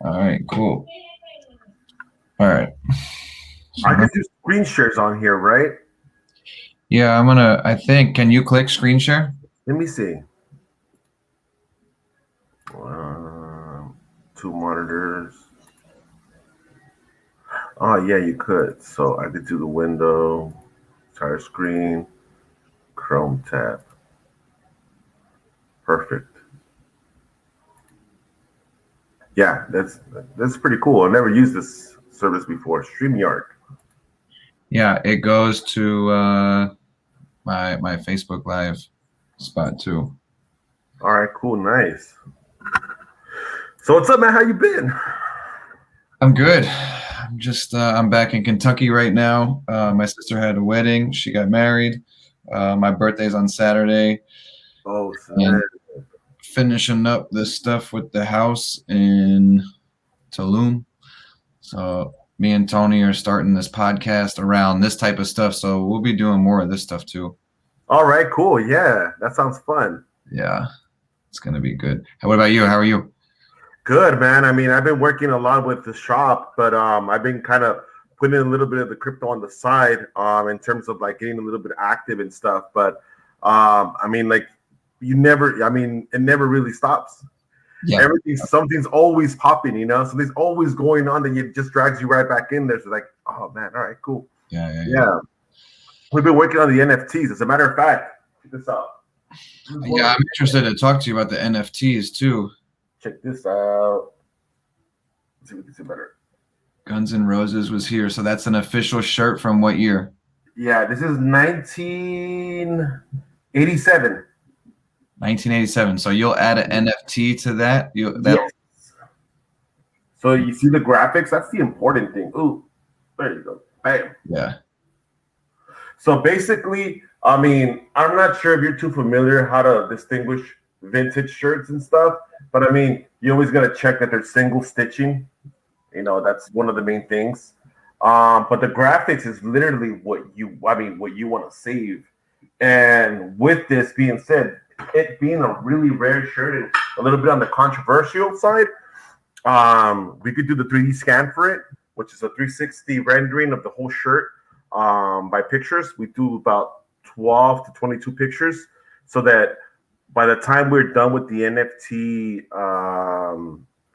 All right, cool. All right. So I could do screen shares on here, right? yeah, I think, can you click screen share? Let me see. 2 monitors. Oh, yeah, you could. So I could do the window, entire screen, Chrome tab. Perfect. Yeah, that's pretty cool. I never used this service before. StreamYard. Yeah, it goes to my Facebook Live spot too. All right, cool, nice. So what's up, man? How you been? I'm good. I'm back in Kentucky right now. My sister had a wedding. She got married. My birthday's on Saturday. Oh, And man. finishing up this stuff with the house in Tulum. So me and Tony are starting this podcast around this type of stuff. So we'll be doing more of this stuff too. All right, cool. Yeah, that sounds fun. Yeah, it's gonna be good. What about you? How are you? Good, man. I mean, I've been working a lot with the shop, but I've been kind of putting in a little bit of the crypto on the side, in terms of like getting a little bit active and stuff. But I mean, like it never really stops. Yeah, Something's always popping, something's always going on that it just drags you right back in there. So like, oh man, all right, cool. yeah. We've been working on the NFTs. As a matter of fact, check this out. Yeah, I'm interested to talk to you about the NFTs too. Check this out. Let's see if we can see better. Guns N' Roses was here, so that's an official shirt from what year? Yeah, this is 1987. 1987. So you'll add an NFT to that. Yes. So you see the graphics? That's the important thing. Ooh, there you go. Bam. Yeah. So basically, I mean, I'm not sure if you're too familiar how to distinguish vintage shirts and stuff, but I mean, you always got to check that there's single stitching. That's one of the main things. But the graphics is literally what you want to save. And with this being said, it being a really rare shirt and a little bit on the controversial side, we could do the 3D scan for it, which is a 360 rendering of the whole shirt by pictures. We do about 12 to 22 pictures so that by the time we're done with the NFT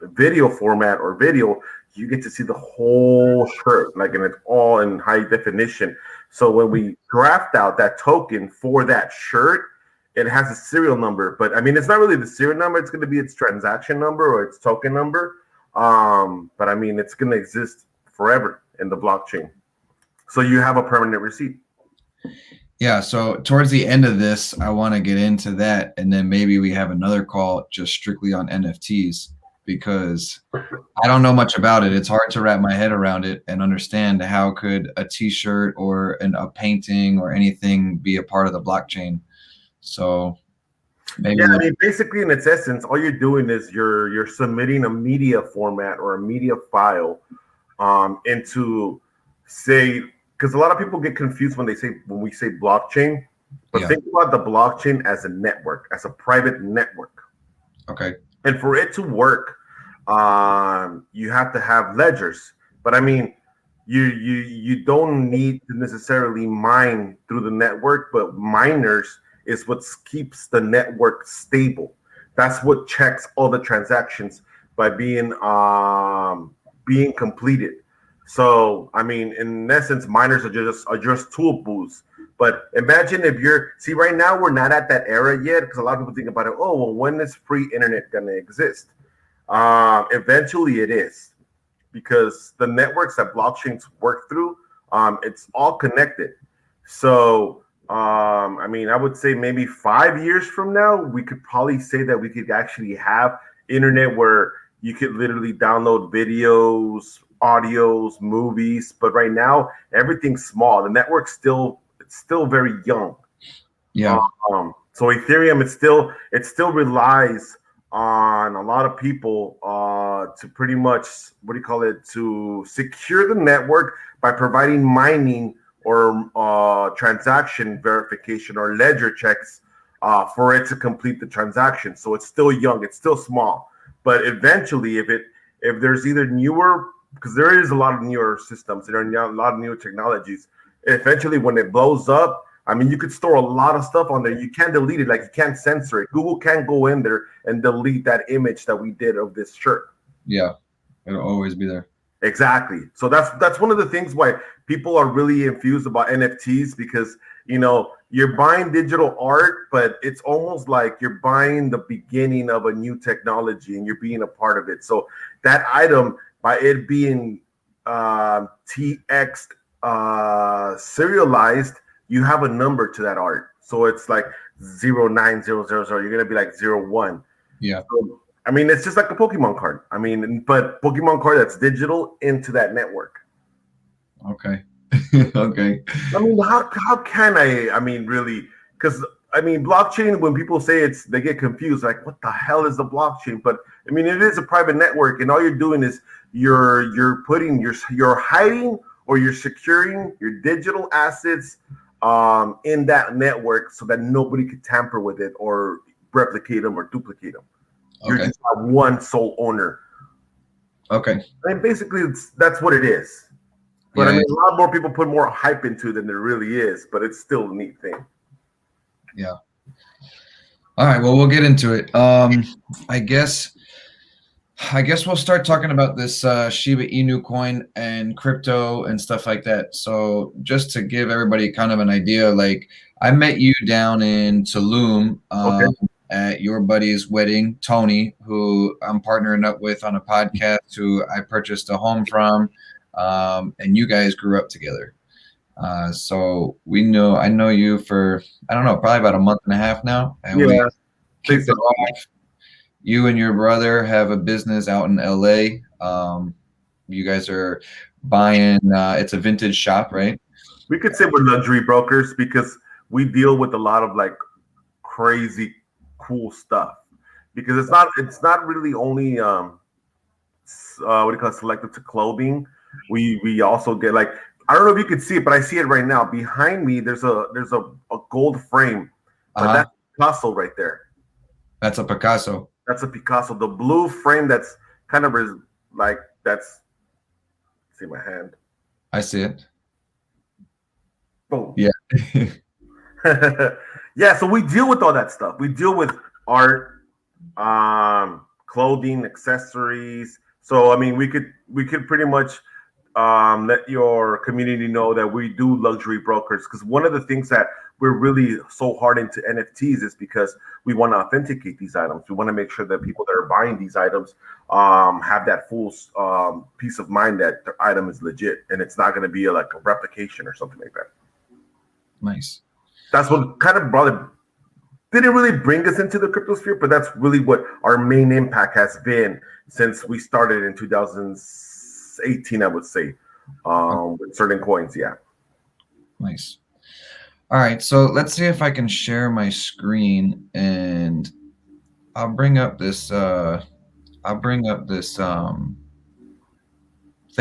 video format or video, you get to see the whole shirt, like, and it's all in high definition. So when we draft out that token for that shirt, it has a serial number, but I mean, it's not really the serial number. It's going to be its transaction number or its token number. But I mean, it's going to exist forever in the blockchain. So you have a permanent receipt. Yeah. So towards the end of this, I want to get into that, and then maybe we have another call just strictly on NFTs because I don't know much about it. It's hard to wrap my head around it and understand how could a T-shirt or a painting or anything be a part of the blockchain. So maybe I mean, basically, in its essence, all you're doing is you're submitting a media format or a media file into, say, because a lot of people get confused when we say blockchain, but think about the blockchain as a network, as a private network. Okay. And for it to work, you have to have ledgers. But I mean, you don't need to necessarily mine through the network, but miners is what keeps the network stable. That's what checks all the transactions by being completed. So I mean, in essence, miners are just tool booths. But imagine if right now we're not at that era yet because a lot of people think about it. Oh, well, when is free internet gonna exist? Eventually, it is because the networks that blockchains work through, it's all connected. So I mean, I would say maybe 5 years from now, we could probably say that we could actually have internet where you could literally download videos, audios, movies. But right now, everything's small. The network's still very young. Yeah. So Ethereum, it still relies on a lot of people to pretty much to secure the network by providing mining or transaction verification or ledger checks for it to complete the transaction. So it's still young, it's still small, but eventually, if if there's either newer, because there is a lot of newer systems, there are a lot of newer technologies. Eventually, when it blows up, I mean, you could store a lot of stuff on there. You can't delete it, like you can't censor it. Google can't go in there and delete that image that we did of this shirt. Yeah, it'll always be there. Exactly. So that's one of the things why people are really infused about NFTs, because you're buying digital art, but it's almost like you're buying the beginning of a new technology and you're being a part of it. So that item, by it being TX serialized, you have a number to that art. So it's like 09000. You're gonna be like 01. Yeah. So, I mean, it's just like a Pokemon card. I mean, but Pokemon card that's digital into that network. Okay. Okay. I mean, how can I mean, really? Because I mean, blockchain, when people say they get confused, like, what the hell is the blockchain? But I mean, it is a private network, and all you're doing is you're putting you're hiding or you're securing your digital assets in that network so that nobody could tamper with it or replicate them or duplicate them. You're just one sole owner. Okay. I mean, basically, that's what it is. But I mean, a lot more people put more hype into it than there really is, but it's still a neat thing. Yeah. All right. Well, we'll get into it. I guess we'll start talking about this Shiba Inu coin and crypto and stuff like that. So just to give everybody kind of an idea, like I met you down in Tulum at your buddy's wedding, Tony, who I'm partnering up with on a podcast, who I purchased a home from, and you guys grew up together. So I know you for, I don't know, probably about a month and a half now. And we kicked it off. You and your brother have a business out in LA. You guys are buying, it's a vintage shop, right? We could say we're luxury brokers because we deal with a lot of like crazy cool stuff, because it's not really only what do you call it, selective to clothing. We also get, like, I don't know if you can see it, but I see it right now behind me. There's a gold frame, but that's Picasso right there. That's a Picasso. That's a Picasso. The blue frame that's kind of like that's. See my hand. I see it. Boom. Yeah. Yeah. So we deal with all that stuff. We deal with art, clothing, accessories. So I mean, we could pretty much let your community know that we do luxury brokers, because one of the things that we're really so hard into NFTs is because we want to authenticate these items. We want to make sure that people that are buying these items have that full peace of mind that their item is legit and it's not going to be like a replication or something like that. Nice. That's what kind of didn't really bring us into the crypto sphere, but that's really what our main impact has been since we started in 2018, I would say, with certain coins. Yeah. Nice. All right. So let's see if I can share my screen, and I'll bring up this thing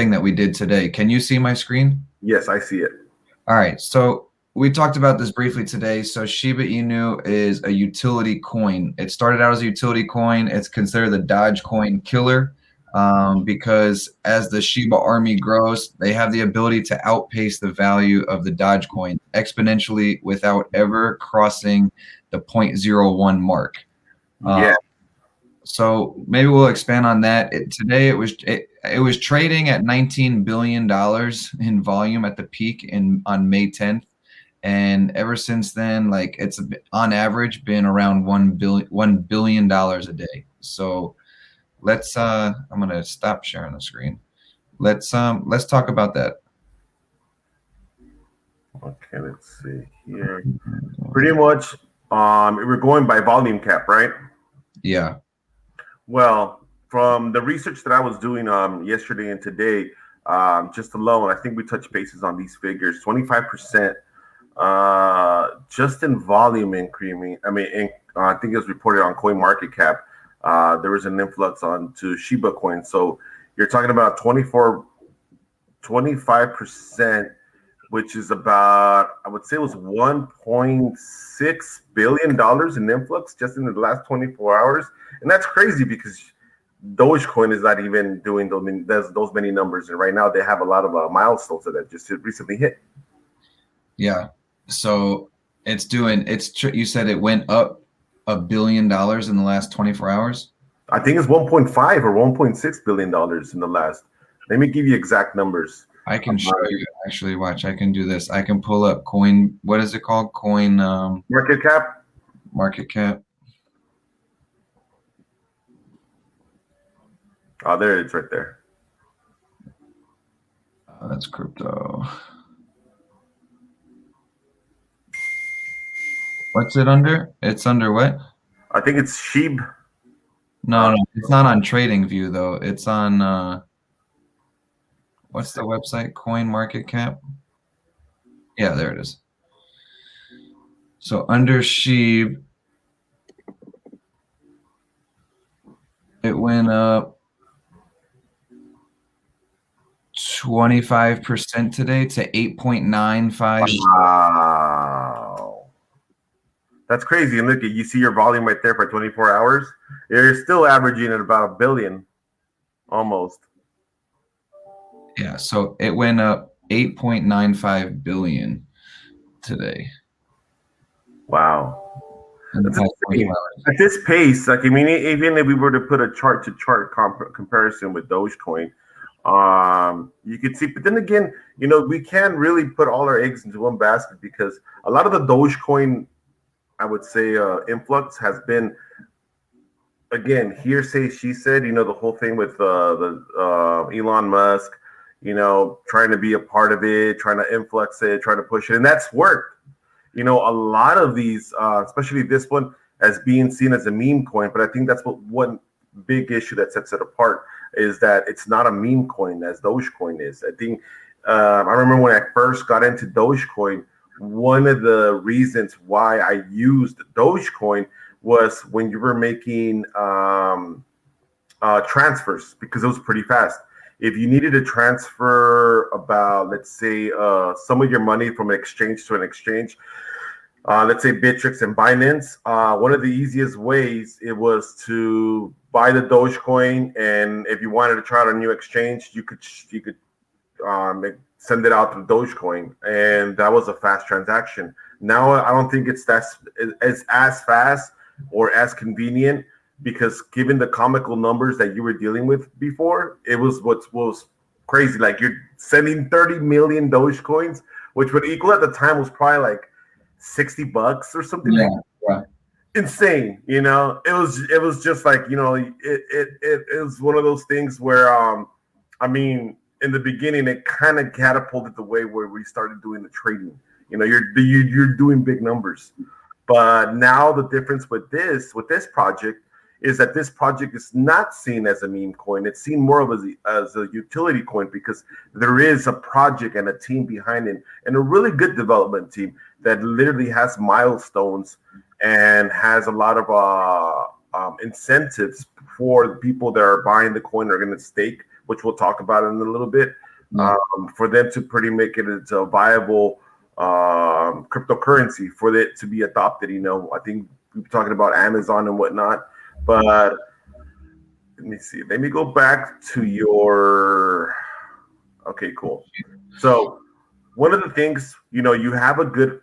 that we did today. Can you see my screen? Yes, I see it. All right. So we talked about this briefly today. So Shiba Inu is a utility coin. It started out as a utility coin. It's considered the Dogecoin killer because as the Shiba army grows, they have the ability to outpace the value of the Dogecoin exponentially without ever crossing the 0.01 mark. So maybe we'll expand on that. Today it was trading at $19 billion in volume at the peak on May 10th. And ever since then, like, it's on average been around $1 billion a day. So let's I'm gonna stop sharing the screen. Let's talk about that. Okay, let's see here. Pretty much we're going by volume cap, right? Yeah. Well, from the research that I was doing yesterday and today, just alone, I think we touched bases on these figures. 25%. Just in volume increasing. I mean, I think it was reported on CoinMarketCap. There was an influx onto Shiba coin. So you're talking about 25%, which is about, I would say it was $1.6 billion in influx just in the last 24 hours. And that's crazy because Dogecoin is not even doing those many numbers, and right now they have a lot of milestones that just recently hit. Yeah. So it's doing. You said it went up $1 billion in the last 24 hours. I think it's 1.5 or 1.6 billion dollars in the last. Let me give you exact numbers. I can show you. Actually, watch. I can do this. I can pull up coin. What is it called? Coin Market cap. Market cap. Oh, there it is, right there. That's crypto. What's it under? It's under what? I think it's Shiba. No, it's not on TradingView though. It's on what's the website? Coin Market Cap. Yeah, there it is. So under Shiba, it went up 25% today to 8.95. Wow. That's crazy. And look, you see your volume right there for 24 hours. You're still averaging at about 1 billion, almost. Yeah, so it went up 8.95 billion today. Wow. At this pace, like, I mean, even if we were to put a chart-to-chart comparison with Dogecoin, you could see. But then again, you know, we can't really put all our eggs into one basket, because a lot of the Dogecoin, I would say, influx has been, again, hearsay, she said. You know, the whole thing with Elon Musk, you know, trying to be a part of it, trying to influx it, trying to push it, and that's worked. You know, a lot of these, especially this one, as being seen as a meme coin, but I think that's what one big issue that sets it apart is that it's not a meme coin as Dogecoin is. I think I remember when I first got into Dogecoin, one of the reasons why I used Dogecoin was when you were making transfers, because it was pretty fast. If you needed to transfer about, let's say, some of your money from an exchange to an exchange, let's say Bittrex and Binance, one of the easiest ways it was to buy the Dogecoin, and if you wanted to try out a new exchange, you could send it out to Dogecoin, and that was a fast transaction. Now I don't think it's as fast or as convenient, because given the comical numbers that you were dealing with before, it was what was crazy. Like, you're sending 30 million Dogecoins, which would equal at the time was probably like $60 or something. Yeah, yeah. Insane. You know, it was just like, you know, it was one of those things where I mean, in the beginning, it kind of catapulted the way where we started doing the trading. You know, you're doing big numbers, but now the difference with this project is that this project is not seen as a meme coin. It's seen more of as a utility coin, because there is a project and a team behind it, and a really good development team that literally has milestones and has a lot of incentives for the people that are buying the coin, are going to stake, which we'll talk about in a little bit, for them to pretty make it into a viable cryptocurrency, for it to be adopted. You know, I think we're talking about Amazon and whatnot. But let me see. Let me go back to your. Okay, cool. So one of the things, you know, you have a good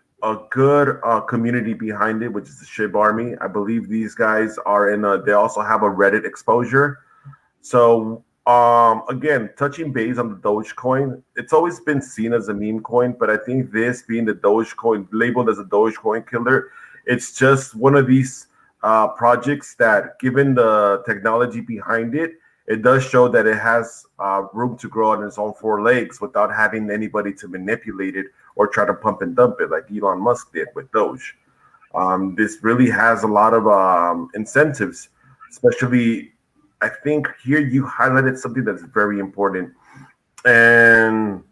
community behind it, which is the Shiba Army. I believe these guys are in. They also have a Reddit exposure. So again, touching base on the Dogecoin, it's always been seen as a meme coin, but I think this being the Dogecoin, labeled as a Dogecoin killer, it's just one of these projects that, given the technology behind it, it does show that it has room to grow on its own four legs without having anybody to manipulate it or try to pump and dump it like Elon Musk did with Doge. This really has a lot of incentives, especially, I think here you highlighted something that's very important. And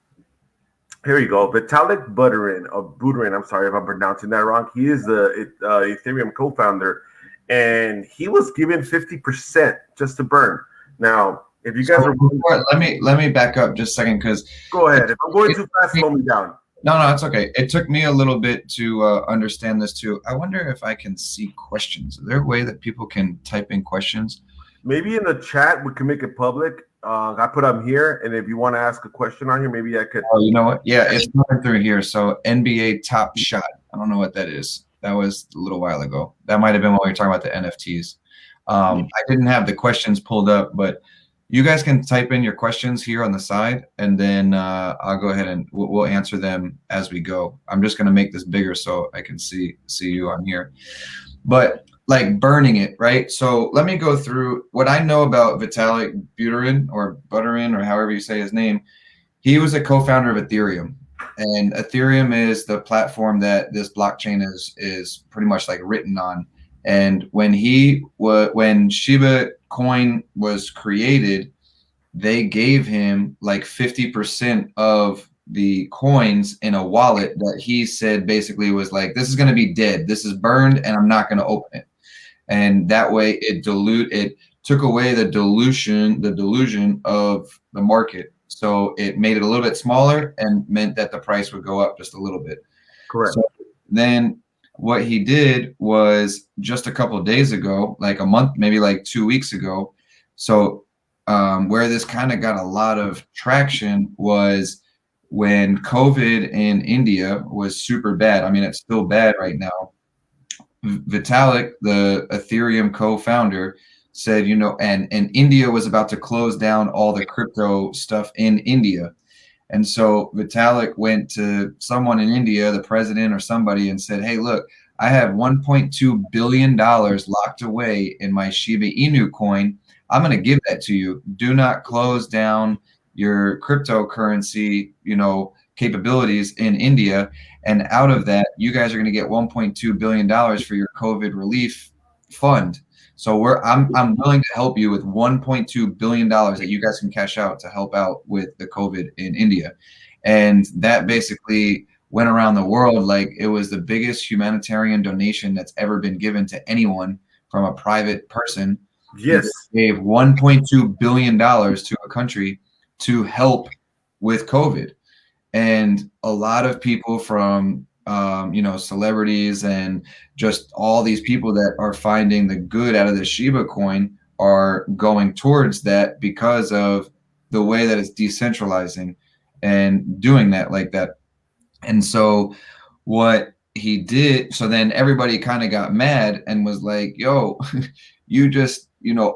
here you go. Vitalik Buterin, I'm sorry if I'm pronouncing that wrong. He is the Ethereum co-founder, and he was given 50% just to burn. Now, if you guys let me back up just a second, because go ahead. If I'm going too fast, slow me down. No, it's okay. It took me a little bit to understand this too. I wonder if I can see questions. Is there a way that people can type in questions? Maybe in the chat we can make it public. I put them here, and if you want to ask a question on here, maybe I could. Oh, you know what? Yeah, it's coming through here. So NBA Top Shot. I don't know what that is. That was a little while ago. That might have been when we were talking about the NFTs. I didn't have the questions pulled up, but you guys can type in your questions here on the side, and then I'll go ahead and we'll answer them as we go. I'm just going to make this bigger so I can see you on here. But like burning it, right? So let me go through what I know about Vitalik Buterin or Buterin or however you say his name. He was a co-founder of Ethereum, and Ethereum is the platform that this blockchain is pretty much like written on. And when Shiba Coin was created, they gave him like 50% of the coins in a wallet that he said basically was like, this is going to be dead. This is burned, and I'm not going to open it. And that way it took away the delusion of the market. So it made it a little bit smaller and meant that the price would go up just a little bit. Correct. So then what he did was just a couple of days ago, like a month, maybe like 2 weeks ago. So where this kind of got a lot of traction was when COVID in India was super bad. I mean, it's still bad right now. Vitalik, the Ethereum co-founder, said, and India was about to close down all the crypto stuff in India. And so Vitalik went to someone in India, the president or somebody, and said, hey, look, I have $1.2 billion locked away in my Shiba Inu coin. I'm going to give that to you. Do not close down your cryptocurrency, capabilities in India. And out of that, you guys are going to get $1.2 billion for your COVID relief fund. So I'm willing to help you with $1.2 billion that you guys can cash out to help out with the COVID in India. And that basically went around the world like it was the biggest humanitarian donation that's ever been given to anyone from a private person. Yes. He gave $1.2 billion to a country to help with COVID. And a lot of people from celebrities and just all these people that are finding the good out of the Shiba coin are going towards that because of the way that it's decentralizing and doing that like that. And so what he did, so then everybody kind of got mad and was like, yo, you just,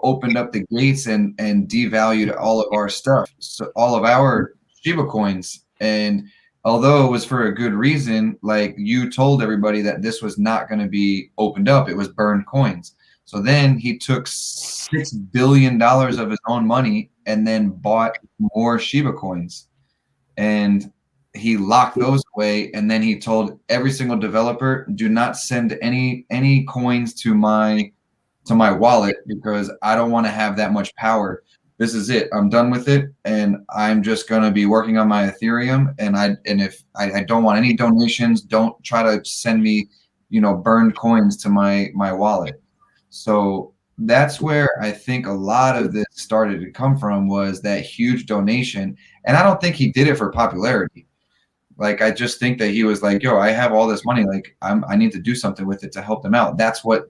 opened up the gates and devalued all of our stuff. So all of our Shiba coins. And although it was for a good reason, like you told everybody that this was not going to be opened up. It was burned coins. So then he took $6 billion of his own money and then bought more Shiba coins. And he locked those away. And then he told every single developer, do not send any coins to my wallet because I don't want to have that much power. This is it. I'm done with it, and I'm just going to be working on my Ethereum. And if I don't want any donations, don't try to send me, burned coins to my wallet. So that's where I think a lot of this started to come from, was that huge donation. And I don't think he did it for popularity. Like, I just think that he was like, yo, I have all this money. Like, I need to do something with it to help them out. That's what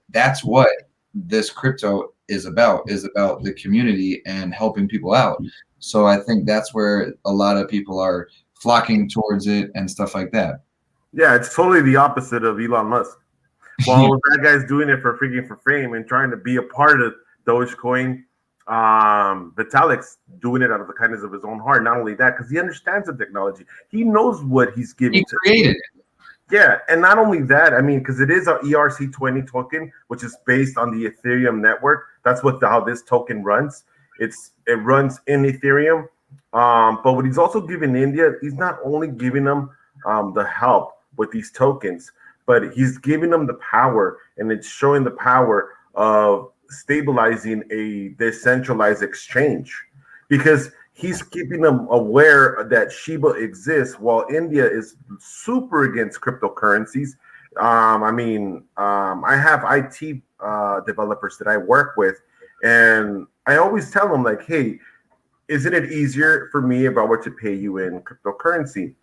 this crypto is about the community and helping people out. So I think that's where a lot of people are flocking towards it and stuff like that. Yeah, it's totally the opposite of Elon Musk. While that guy's doing it for fame and trying to be a part of Dogecoin, Vitalik's doing it out of the kindness of his own heart. Not only that, because he understands the technology. He knows what he's giving. He created it. Yeah, and not only that, I mean, because it is an ERC20 token, which is based on the Ethereum network. That's how this token runs. It runs in Ethereum. But what he's also giving India, he's not only giving them the help with these tokens, but he's giving them the power, and it's showing the power of stabilizing a decentralized exchange, because he's keeping them aware that Shiba exists while India is super against cryptocurrencies. I have IT developers that I work with, and I always tell them, like, hey, isn't it easier for me if I were to pay you in cryptocurrency?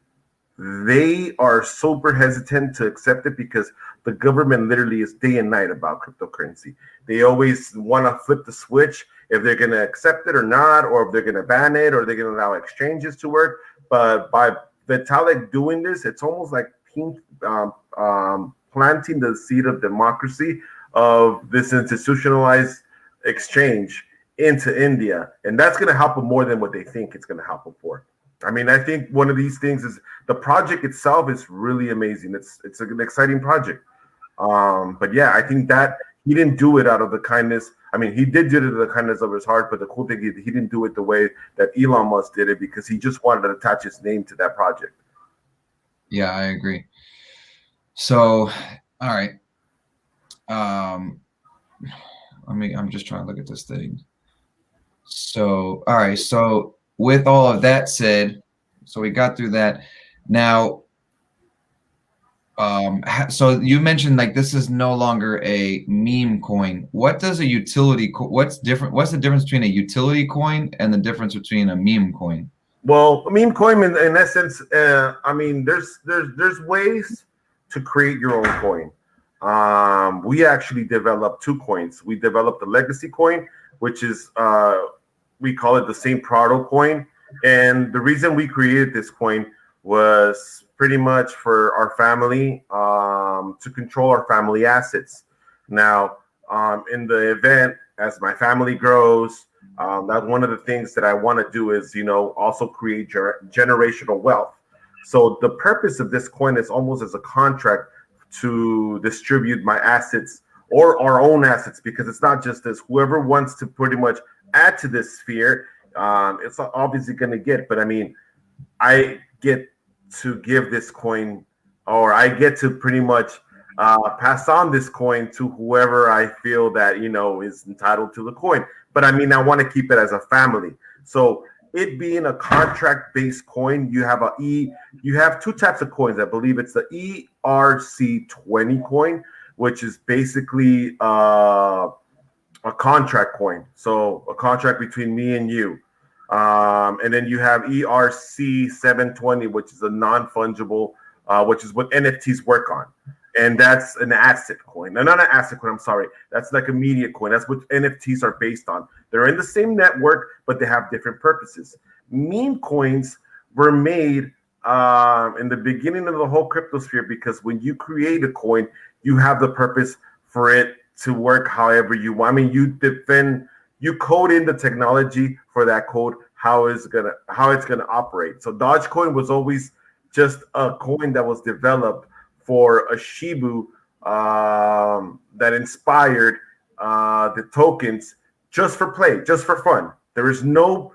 They are super hesitant to accept it because the government literally is day and night about cryptocurrency. They always want to flip the switch if they're going to accept it or not, or if they're going to ban it, or they're going to allow exchanges to work. But by Vitalik doing this, it's almost like planting the seed of democracy of this institutionalized exchange into India. And that's going to help them more than what they think it's going to help them for. I mean, I think one of these things is the project itself is really amazing. It's an exciting project. But yeah, I think that he didn't do it out of the kindness. I mean, he did do it out of the kindness of his heart, but the cool thing is he didn't do it the way that Elon Musk did it because he just wanted to attach his name to that project. Yeah, I agree. So, all right. I'm just trying to look at this thing. So, all right. So with all of that said, so we got through that. Now, so you mentioned like this is no longer a meme coin. What does a utility? What's different? What's the difference between a utility coin and the difference between a meme coin? Well, a meme coin, in essence, I mean, there's ways to create your own coin. We actually developed two coins. We developed the legacy coin, which is we call it the St. Prado coin. And the reason we created this coin was pretty much for our family to control our family assets. Now, in the event, as my family grows, that's one of the things that I want to do is, also create generational wealth. So the purpose of this coin is almost as a contract to distribute my assets or our own assets, because it's not just this. Whoever wants to pretty much add to this sphere, it's obviously going to get. But I mean, I get to give this coin, or I get to pretty much pass on this coin to whoever I feel that is entitled to the coin. But I mean, I want to keep it as a family. So it being a contract-based coin, you have two types of coins. I believe it's the ERC20 coin, which is basically a contract coin. So a contract between me and you. And then you have ERC720, which is a non-fungible, which is what NFTs work on. And that's an asset coin. No, not an asset coin, I'm sorry. That's like a media coin. That's what NFTs are based on. They're in the same network, but they have different purposes. Meme coins were made in the beginning of the whole crypto sphere, because when you create a coin, you have the purpose for it to work however you want. I mean, you code in the technology for that code, how it's gonna operate. So Dogecoin was always just a coin that was developed for a Shibu that inspired the tokens just for play, just for fun. There is no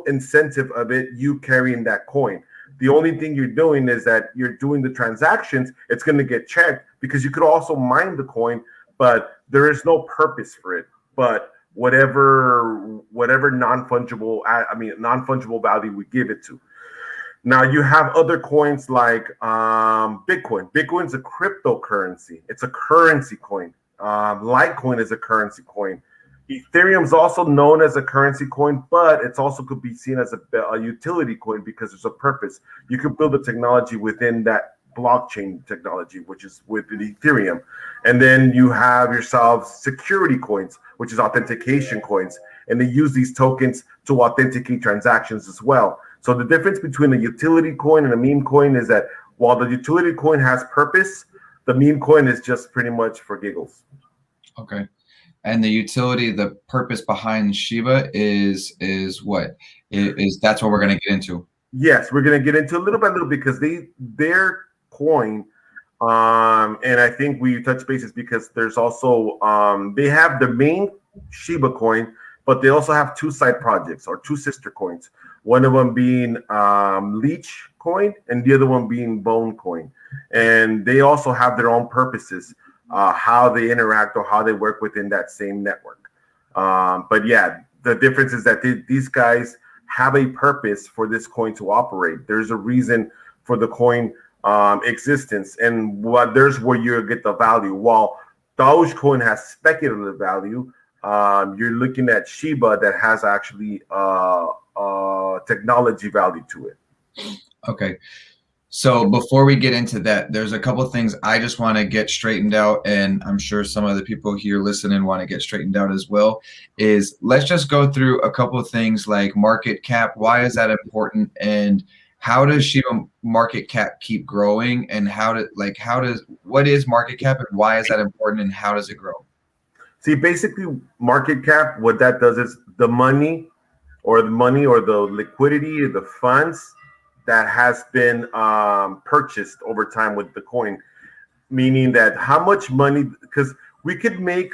incentive of it, you carrying that coin. The only thing you're doing is that you're doing the transactions. It's going to get checked, because you could also mine the coin, but there is no purpose for it. But whatever non-fungible value we give it to. Now you have other coins like Bitcoin. Bitcoin's a cryptocurrency. It's a currency coin. Litecoin is a currency coin. Ethereum is also known as a currency coin, but it's also could be seen as a utility coin, because there's a purpose. You could build a technology within that blockchain technology, which is within Ethereum. And then you have yourselves security coins, which is authentication coins. And they use these tokens to authenticate transactions as well. So the difference between a utility coin and a meme coin is that while the utility coin has purpose, the meme coin is just pretty much for giggles. Okay. And the utility, the purpose behind Shiba is what? Is that's what we're going to get into? Yes, we're going to get into a little by little, because their coin, and I think we touch bases because there's also they have the main Shiba coin, but they also have two side projects or two sister coins. One of them being Leash coin, and the other one being Bone coin, and they also have their own purposes. How they interact or how they work within that same network. But yeah, the difference is that these guys have a purpose for this coin to operate. There's a reason for the coin existence, and there's where you get the value. While Dogecoin has speculative value, you're looking at Shiba that has actually technology value to it. Okay. So before we get into that, there's a couple of things I just want to get straightened out, and I'm sure some of the people here listening want to get straightened out as well. Is let's just go through a couple of things like market cap. Why is that important, and how does Shiba market cap keep growing, and what is market cap, and why is that important, and how does it grow? See, basically, market cap, what that does is the money or the liquidity, the funds that has been purchased over time with the coin, meaning that how much money, because we could make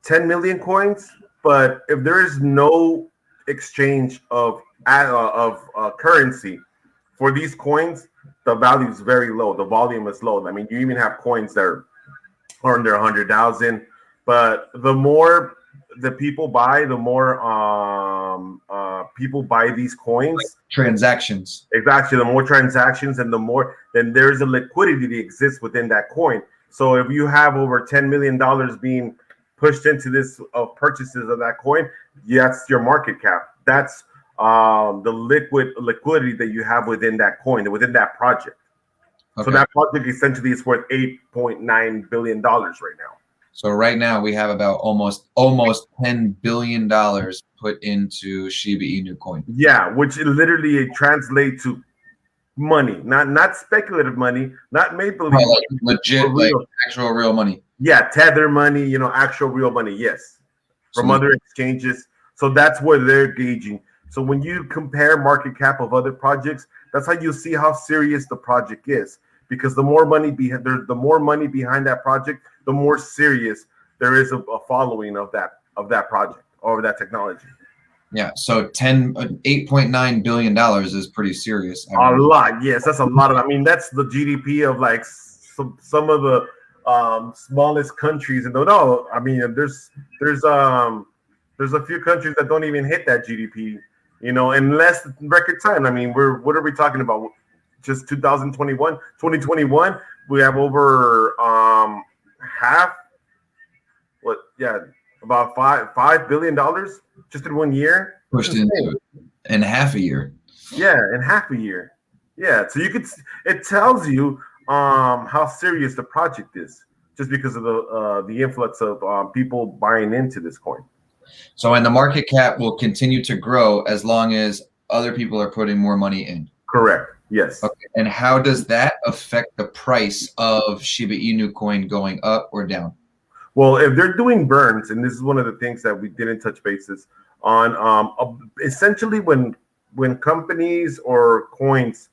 10 million coins, but if there is no exchange of currency for these coins, the value is very low. The volume is low. I mean, you even have coins that are under 100,000. But the more the people buy, the more people buy these coins. Like transactions. Exactly. The more transactions and the more, then there's a liquidity that exists within that coin. So if you have over $10 million being pushed into this purchases of that coin, that's your market cap. That's the liquidity that you have within that coin, within that project. Okay. So that project essentially is worth $8.9 billion right now. So right now we have about almost $10 billion put into Shiba Inu Coin. Yeah, which literally translates to money, not speculative money, not make-believe, like legit, like actual real money. Yeah, tether money, actual real money. Yes, from other exchanges. So that's where they're gauging. So when you compare market cap of other projects, that's how you see how serious the project is. Because the more money behind that project, the more serious there is a following of that project or that technology. Yeah, so $8.9 billion is pretty serious. A lot, yes, that's a lot of. I mean, that's the GDP of like some of the smallest countries. And no, I mean, there's a few countries that don't even hit that GDP, in less record time. I mean, what are we talking about? Just 2021, we have over half. About $5 billion just in 1 year. Pushed into in half a year. Yeah, in half a year. Yeah, so it tells you how serious the project is, just because of the influx of people buying into this coin. So, and the market cap will continue to grow as long as other people are putting more money in. Correct. Yes. Okay. And how does that affect the price of Shiba Inu coin going up or down? Well, if they're doing burns, and this is one of the things that we didn't touch bases on, essentially when companies or coins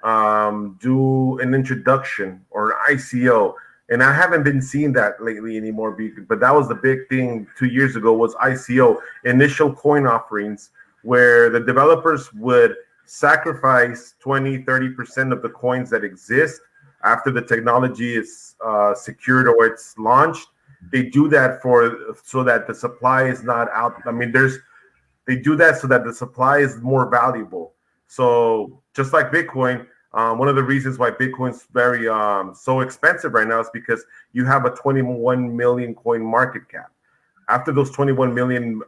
do an introduction or an ICO, and I haven't been seeing that lately anymore, but that was the big thing 2 years ago was ICO, initial coin offerings, where the developers would sacrifice 20-30% of the coins that exist after the technology is secured or it's launched. They do that so that the supply is not out. I mean, they do that so that the supply is more valuable. So just like Bitcoin, one of the reasons why Bitcoin's very so expensive right now is because you have a 21 million coin market cap. After those 21 million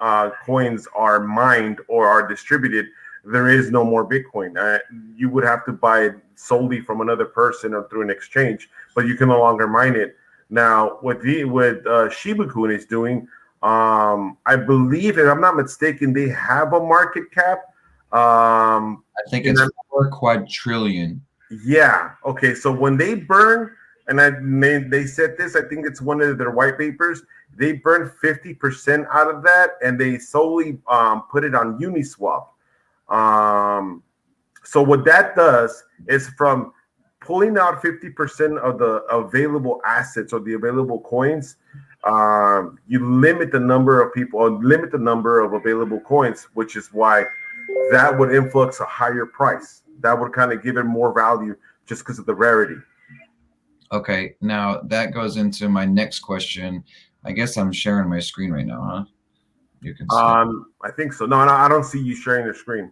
coins are mined or are distributed, there is no more Bitcoin. You would have to buy it solely from another person or through an exchange, but you can no longer mine it. Now, what Shiba Coin is doing, I believe, if I'm not mistaken, they have a market cap. I think it's 4 quadrillion. Yeah. Okay. So when they burn, and they said this, I think it's one of their white papers. They burn 50% out of that, and they solely put it on Uniswap. So what that does is from pulling out 50% of the available assets or the available coins, you limit the number of people or limit the number of available coins, which is why that would influx a higher price. That would kind of give it more value just because of the rarity. Okay, now that goes into my next question. I guess I'm sharing my screen right now, huh? You can see. I think so. No, I don't see you sharing your screen.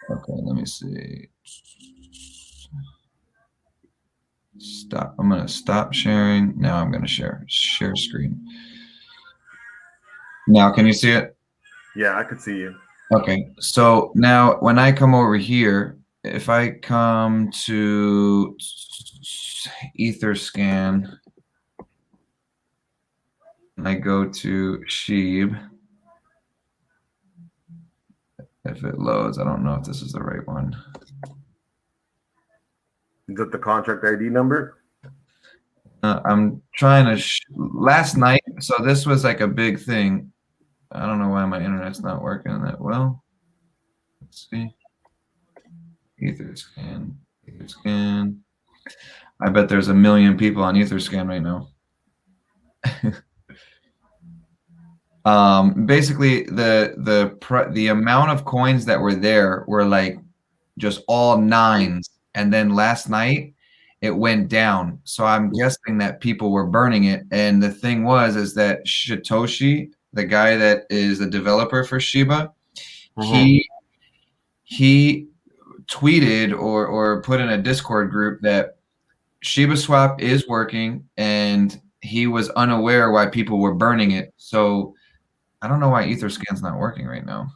Okay, let me see. Stop. I'm gonna stop sharing. Now I'm gonna share screen. Now, can you see it? Yeah, I could see you. Okay, so now when I come over here, if I come to EtherScan and I go to Sheeb, if it loads, I don't know if this is the right one. Is that the contract ID number? I'm trying to, last night, so this was like a big thing. I don't know why my internet's not working that well. Let's see. EtherScan. I bet there's a million people on EtherScan right now. Basically, the amount of coins that were there were like just all nines, and then last night it went down. So I'm guessing that people were burning it. And the thing is that Satoshi, the guy that is the developer for Shiba, he tweeted or put in a Discord group that ShibaSwap is working, and he was unaware why people were burning it. So I don't know why EtherScan's not working right now.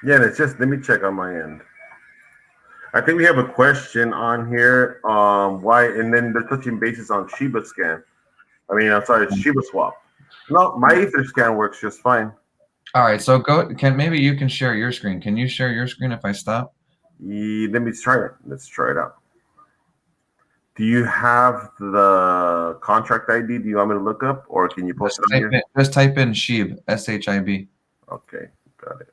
Yeah, it's just, let me check on my end. I think we have a question on here. Why? And then they're touching bases on ShibaScan. I'm sorry, ShibaSwap. No, my EtherScan works just fine. All right, so maybe you can share your screen. Can you share your screen if I stop? Let me try it. Let's try it out. Do you have the contract ID? Do you want me to look up, or can you post it on here? Just type in Shib, SHIB. Okay, got it.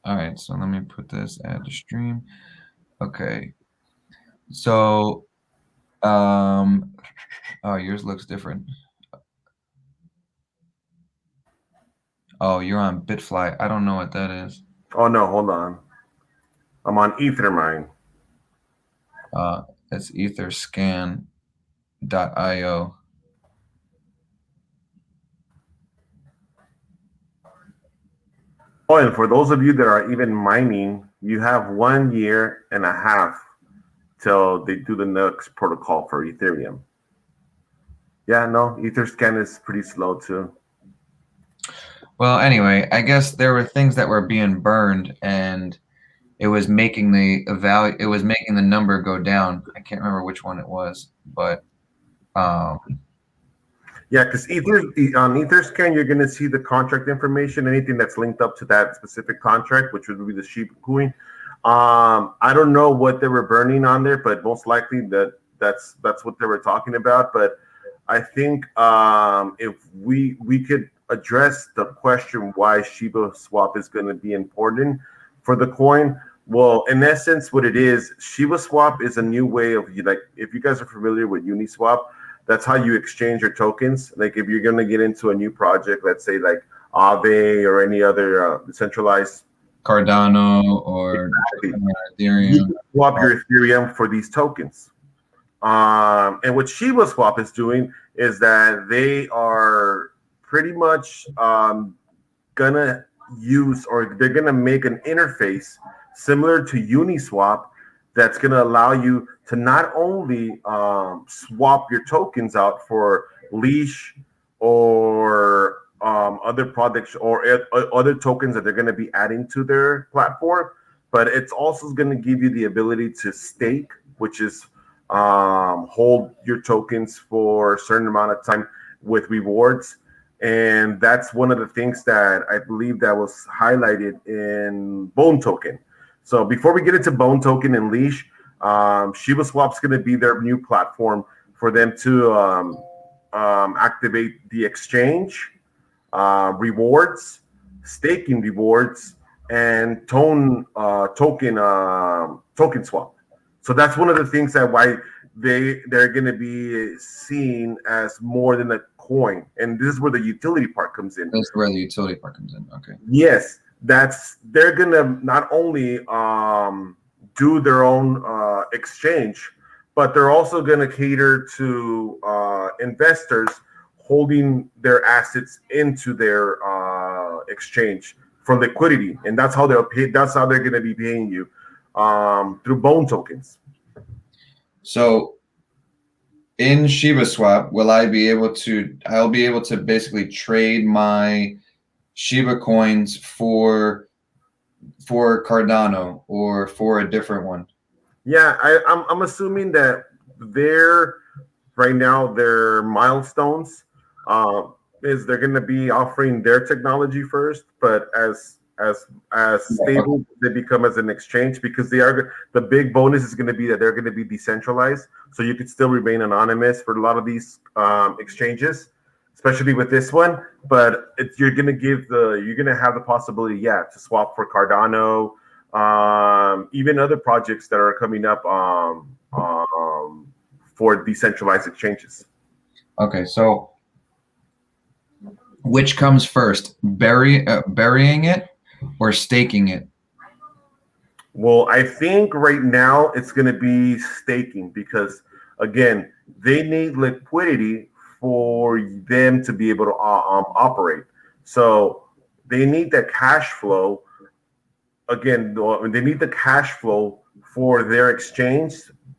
All right, so let me put this, add to stream. Okay, so oh, yours looks different. Oh, you're on Bitfly. I don't know what that is. Oh no, hold on. I'm on Ethermine. It's etherscan.io. Oh, and for those of you that are even mining, you have 1 year and a half till they do the next protocol for Ethereum. Yeah, no, EtherScan is pretty slow too. Well, anyway, I guess there were things that were being burned, and it was making the value. It was making the number go down. I can't remember which one it was, but yeah, because on EtherScan, you're going to see the contract information, anything that's linked up to that specific contract, which would be the Shiba coin. I don't know what they were burning on there, but most likely that's what they were talking about. But I think if we could address the question why ShibaSwap is going to be important for the coin. Well, in essence, what it is, ShibaSwap is a new way of, like, if you guys are familiar with Uniswap, that's how you exchange your tokens. Like if you're going to get into a new project, let's say like Aave or any other decentralized Cardano or Ethereum, you swap your Ethereum for these tokens. And what ShibaSwap is doing is that they are pretty much gonna use, or they're gonna make an interface similar to Uniswap that's gonna allow you to not only swap your tokens out for Leash or other products or other tokens that they're going to be adding to their platform, but it's also going to give you the ability to stake, which is hold your tokens for a certain amount of time with rewards. And that's one of the things that I believe that was highlighted in Bone Token. So before we get into Bone Token and Leash, ShibaSwap's going to be their new platform for them to activate the exchange, rewards, staking rewards, and token swap. So that's one of the things that why they're going to be seen as more than a coin, and this is where the utility part comes in. That's where the utility part comes in. Okay. Yes, they're going to not only do their own exchange, but they're also going to cater to investors holding their assets into their exchange for liquidity, and that's how they'll pay. That's how they're going to be paying you through Bone tokens. So in ShibaSwap, I'll be able to basically trade my Shiba coins for Cardano or for a different one. Yeah, I'm assuming that they're right now their milestones uh, is they're going to be offering their technology first, but as stable they become as an exchange, because they are the big bonus is going to be that they're going to be decentralized, so you could still remain anonymous for a lot of these exchanges, especially with this one. But you're going to you're going to have the possibility, yeah, to swap for Cardano, even other projects that are coming up for decentralized exchanges. Okay, so which comes first, burying it or staking it? Well, I think right now it's going to be staking, because, again, they need liquidity for them to be able to operate. So they need that cash flow. Again, they need the cash flow for their exchange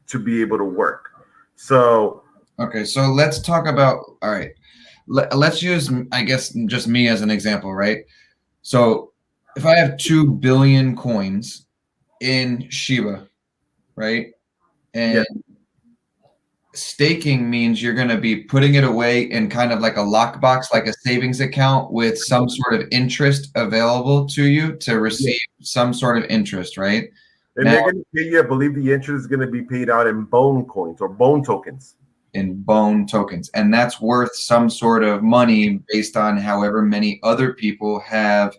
to be able to work. So, okay, so let's talk about, all right, let's use, I guess, just me as an example, right? So if I have 2 billion coins in Shiba, right? And yeah, staking means you're going to be putting it away in kind of like a lockbox, like a savings account with some sort of interest available to you to receive some sort of interest, right? and Now, they're going to pay you, I believe the interest is going to be paid out in bone coins or bone tokens. in Bone tokens, and that's worth some sort of money based on however many other people have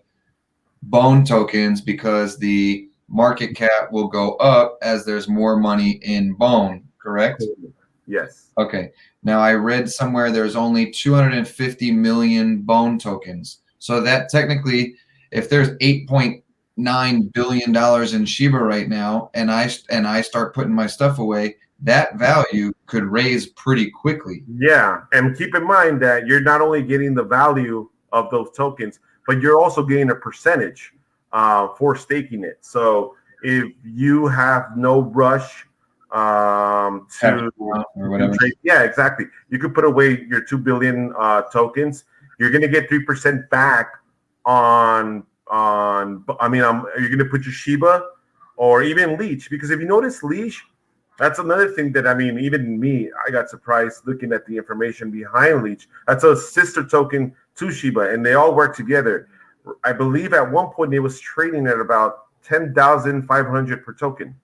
Bone tokens, because the market cap will go up as there's more money in Bone, correct? Yes. Okay. Now I read somewhere there's only 250 million Bone tokens. So that technically, if there's $8.9 billion in Shiba right now, and I start putting my stuff away, that value could raise pretty quickly. Yeah, and keep in mind that you're not only getting the value of those tokens, but you're also getting a percentage for staking it. So if you have no rush to Or whatever. trade, yeah, exactly. You could put away your 2 billion tokens. You're going to get 3% back on. I mean, you're going to put your Shiba or even Leash, because if you notice Leash, that's another thing that, I mean, even me, I got surprised looking at the information behind Leash. That's a sister token to Shiba, and they all work together. I believe at one point it was trading at about 10,500 per token.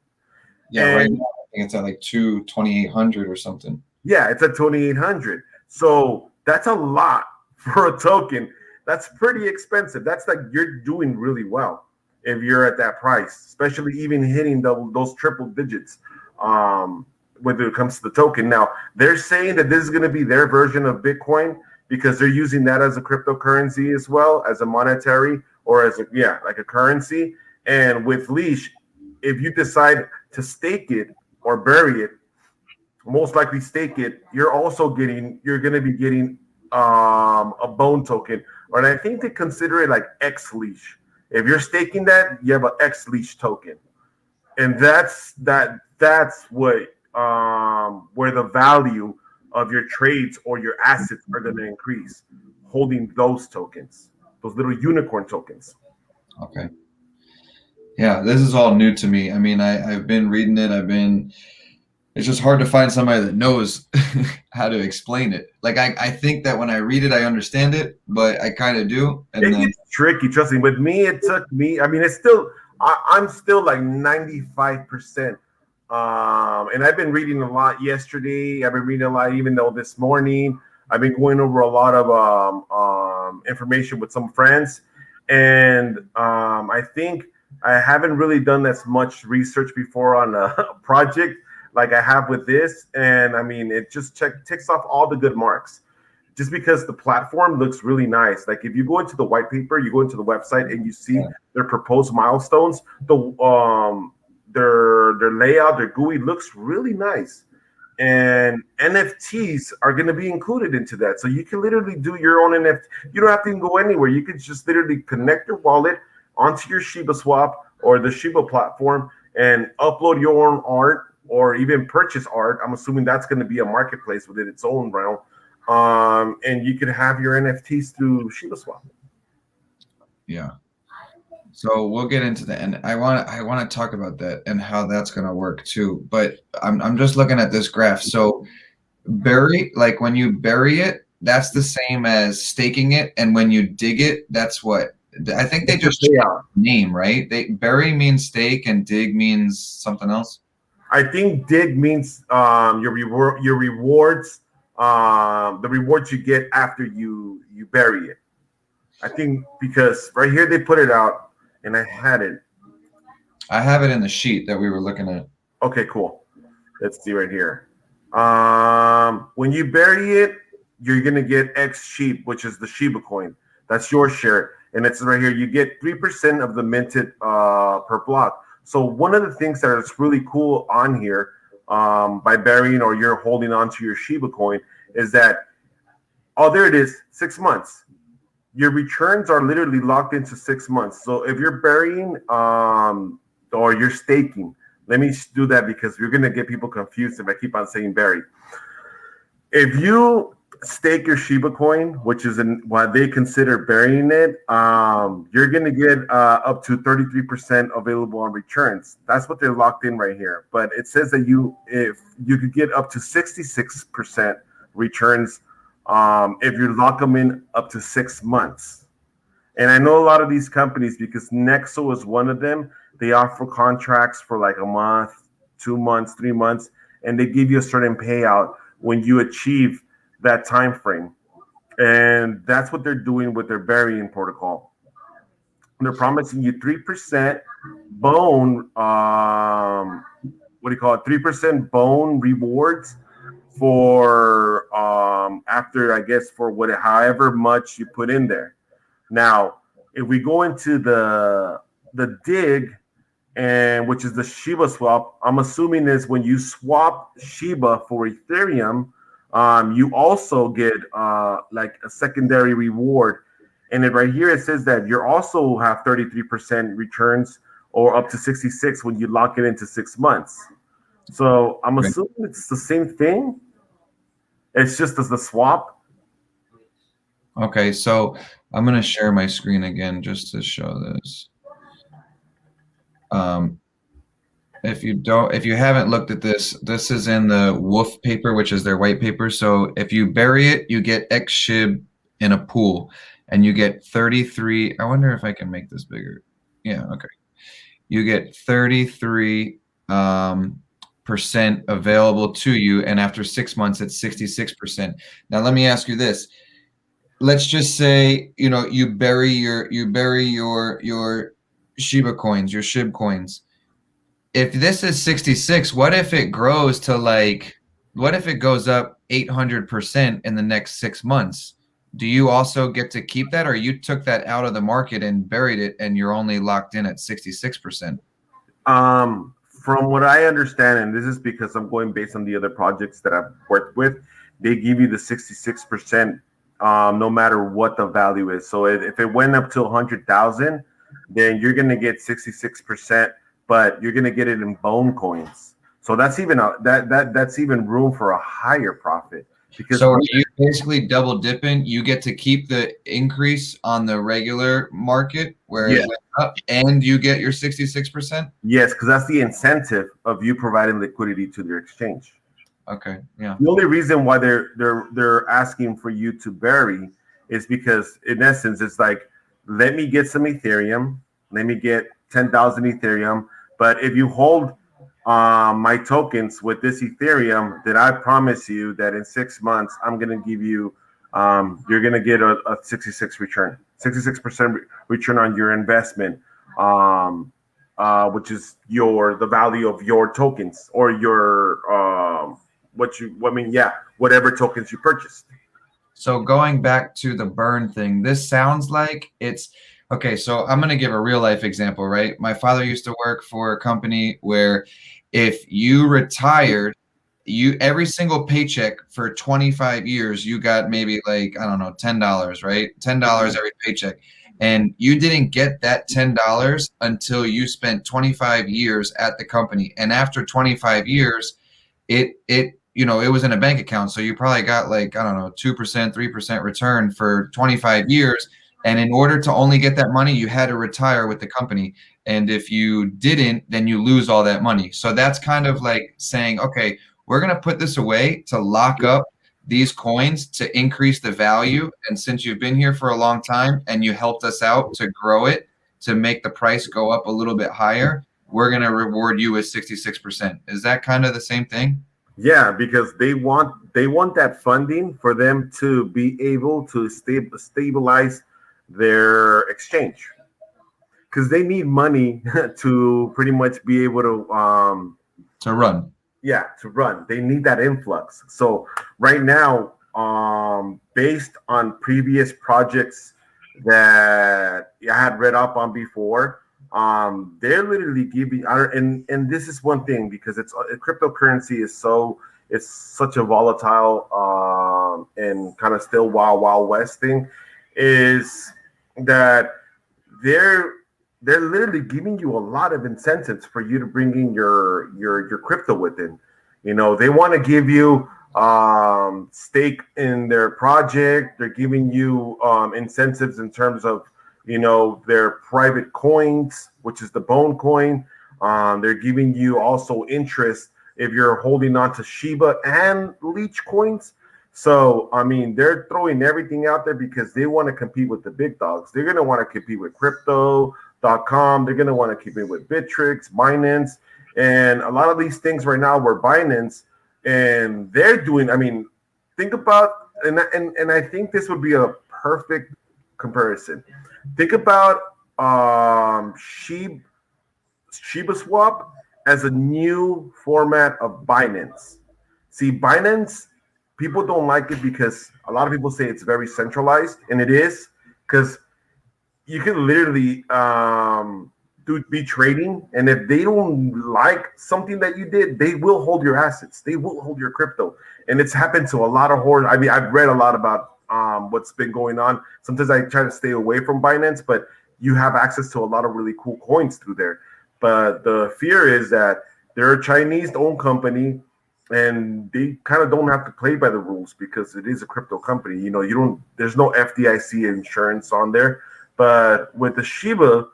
Yeah, and right now I think it's at like 2,800 or something. Yeah, it's at 2,800. So that's a lot for a token. That's pretty expensive. That's like you're doing really well if you're at that price, especially even hitting those triple digits when it comes to the token. Now, they're saying that this is going to be their version of Bitcoin, because they're using that as a cryptocurrency as well, as a monetary, or as like a currency. And with Leash, if you decide to stake it or bury it, most likely stake it, you're going to be getting a Bone token, or I think they consider it like X Leash. If you're staking that, you have an X Leash token, and that's what where the value of your trades or your assets are going to increase, holding those tokens, those little unicorn tokens. Okay. Yeah, this is all new to me. I mean, I've been reading it. It's just hard to find somebody that knows how to explain it. Like, I think that when I read it, I understand it, but I kind of do. And It then, gets tricky, trust me. With me, it took me, I mean, I'm still like 95%. And I've been reading a lot yesterday. I've been reading a lot, even though this morning I've been going over a lot of information with some friends. And I think I haven't really done as much research before on a project like I have with this. And I mean, it just ticks off all the good marks, just because the platform looks really nice. Like if you go into the white paper, you go into the website and you see their proposed milestones, their layout, their GUI looks really nice. And NFTs are going to be included into that. So you can literally do your own NFT. You don't have to even go anywhere. You could just literally connect your wallet onto your ShibaSwap or the Shiba platform and upload your own art or even purchase art. I'm assuming that's going to be a marketplace within its own realm. And you could have your NFTs through ShibaSwap. Yeah. So we'll get into that, and I want to talk about that and how that's going to work too. But I'm just looking at this graph. So like when you bury it, that's the same as staking it, and when you dig it, that's what I think they just changed the name, right? They bury means stake, and dig means something else. I think dig means your rewards, the rewards you get after you bury it. I think because right here they put it out, and I had it. I have it in the sheet that we were looking at. Okay, cool. Let's see right here. When you bury it, you're gonna get X sheep, which is the Shiba coin. That's your share, and it's right here. You get 3% of the minted per block. So one of the things that is really cool on here, by burying or you're holding on to your Shiba coin, is that there it is, 6 months. Your returns are literally locked into 6 months. So if you're burying or you're staking, let me do that because you're gonna get people confused if I keep on saying bury. If you stake your Shiba coin, which is what they consider burying it, you're gonna get up to 33% available on returns. That's what they're locked in right here. But it says that if you could get up to 66% returns if you lock them in up to 6 months. And I know a lot of these companies, because Nexo is one of them, they offer contracts for like a month, 2 months, 3 months, and they give you a certain payout when you achieve that time frame. And that's what they're doing with their burying protocol. They're promising you 3% bone, what do you call it? 3% bone rewards for after, I guess, for however much you put in there. Now, if we go into the dig, and which is the ShibaSwap, I'm assuming is when you swap Shiba for Ethereum, you also get like a secondary reward. And then right here it says that you also have 33% returns or up to 66 when you lock it into 6 months. So I'm assuming it's the same thing. It's just as the swap. Okay, so I'm going to share my screen again just to show this. If you haven't looked at this, this is in the Wolf paper, which is their white paper. So if you bury it, you get X SHIB in a pool, and you get 33. I wonder if I can make this bigger. Yeah, okay. You get 33 percent available to you, and after 6 months, it's 66%. Now, let me ask you this. Let's just say you bury your Shiba coins, your SHIB coins. If this is 66, what if it grows to what if it goes up 800% in the next 6 months? Do you also get to keep that, or you took that out of the market and buried it and you're only locked in at 66%? From what I understand, and this is because I'm going based on the other projects that I've worked with, they give you the 66% no matter what the value is. So if it went up to 100,000, then you're going to get 66%, but you're going to get it in bone coins. So that's even that's even room for a higher profit. Because so are you basically double dipping? You get to keep the increase on the regular market where it went up, and you get your 66%? Yes, because that's the incentive of you providing liquidity to their exchange. Okay, yeah. The only reason why they're asking for you to bury is because, in essence, it's like, let me get some Ethereum, let me get 10,000 Ethereum, but if you hold my tokens with this Ethereum, then I promise you that in 6 months I'm gonna give you, you're gonna get a 66% return on your investment, which is the value of your tokens or your whatever tokens you purchased. So going back to the burn thing, this sounds like it's okay. So I'm going to give a real life example, right? My father used to work for a company where if you retired, every single paycheck for 25 years, you got maybe like, I don't know, $10, right? $10 every paycheck. and you didn't get that $10 until you spent 25 years at the company. And after 25 years, it it was in a bank account, so you probably got like, I don't know, 2%, 3% return for 25 years. And in order to only get that money, you had to retire with the company. And if you didn't, then you lose all that money. So that's kind of like saying, okay, we're going to put this away to lock up these coins to increase the value. And since you've been here for a long time and you helped us out to grow it, to make the price go up a little bit higher, we're going to reward you with 66%. Is that kind of the same thing? Yeah, because they want that funding for them to be able to stabilize their exchange, because they need money to pretty much be able To run. to run. They need that influx. So right now, based on previous projects that I had read up on before, they're literally giving, and this is one thing, because cryptocurrency is it's such a volatile and kind of still wild west thing, is that they're literally giving you a lot of incentives for you to bring in your crypto within. They want to give you stake in their project. They're giving you incentives in terms of their private coins, which is the Bone coin. They're giving you also interest if you're holding on to Shiba and Leech coins. So, I mean, they're throwing everything out there because they want to compete with the big dogs. They're going to want to compete with crypto.com. They're going to want to compete with Bittrex, Binance, and a lot of these things right now were Binance, and they're doing, I mean, think about, and I think this would be a perfect comparison. Think about ShibaSwap as a new format of Binance. See, Binance, people don't like it because a lot of people say it's very centralized, and it is, because you can literally be trading, and if they don't like something that you did, they will hold your assets. They will hold your crypto, and it's happened to a lot of horror. I mean, I've read a lot about what's been going on. Sometimes I try to stay away from Binance, but you have access to a lot of really cool coins through there. But the fear is that they're a Chinese-owned company, and they kind of don't have to play by the rules because it is a crypto company. There's no FDIC insurance on there. But with the Shiba,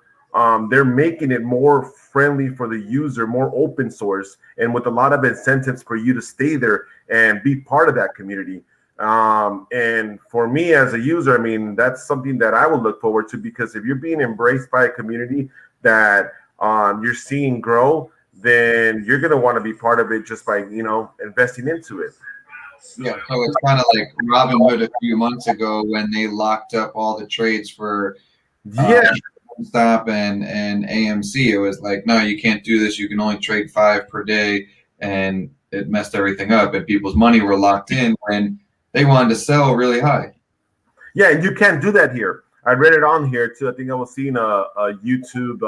they're making it more friendly for the user, more open source, and with a lot of incentives for you to stay there and be part of that community. And for me as a user, I mean, that's something that I would look forward to, because if you're being embraced by a community that you're seeing grow, then you're going to want to be part of it just by, investing into it. Yeah, so it's kind of like Robinhood a few months ago when they locked up all the trades for Stop and AMC. It was like, no, you can't do this. You can only trade 5 per day, and it messed everything up. And people's money were locked in when they wanted to sell really high. Yeah, and you can't do that here. I read it on here too. I think I was seeing a YouTube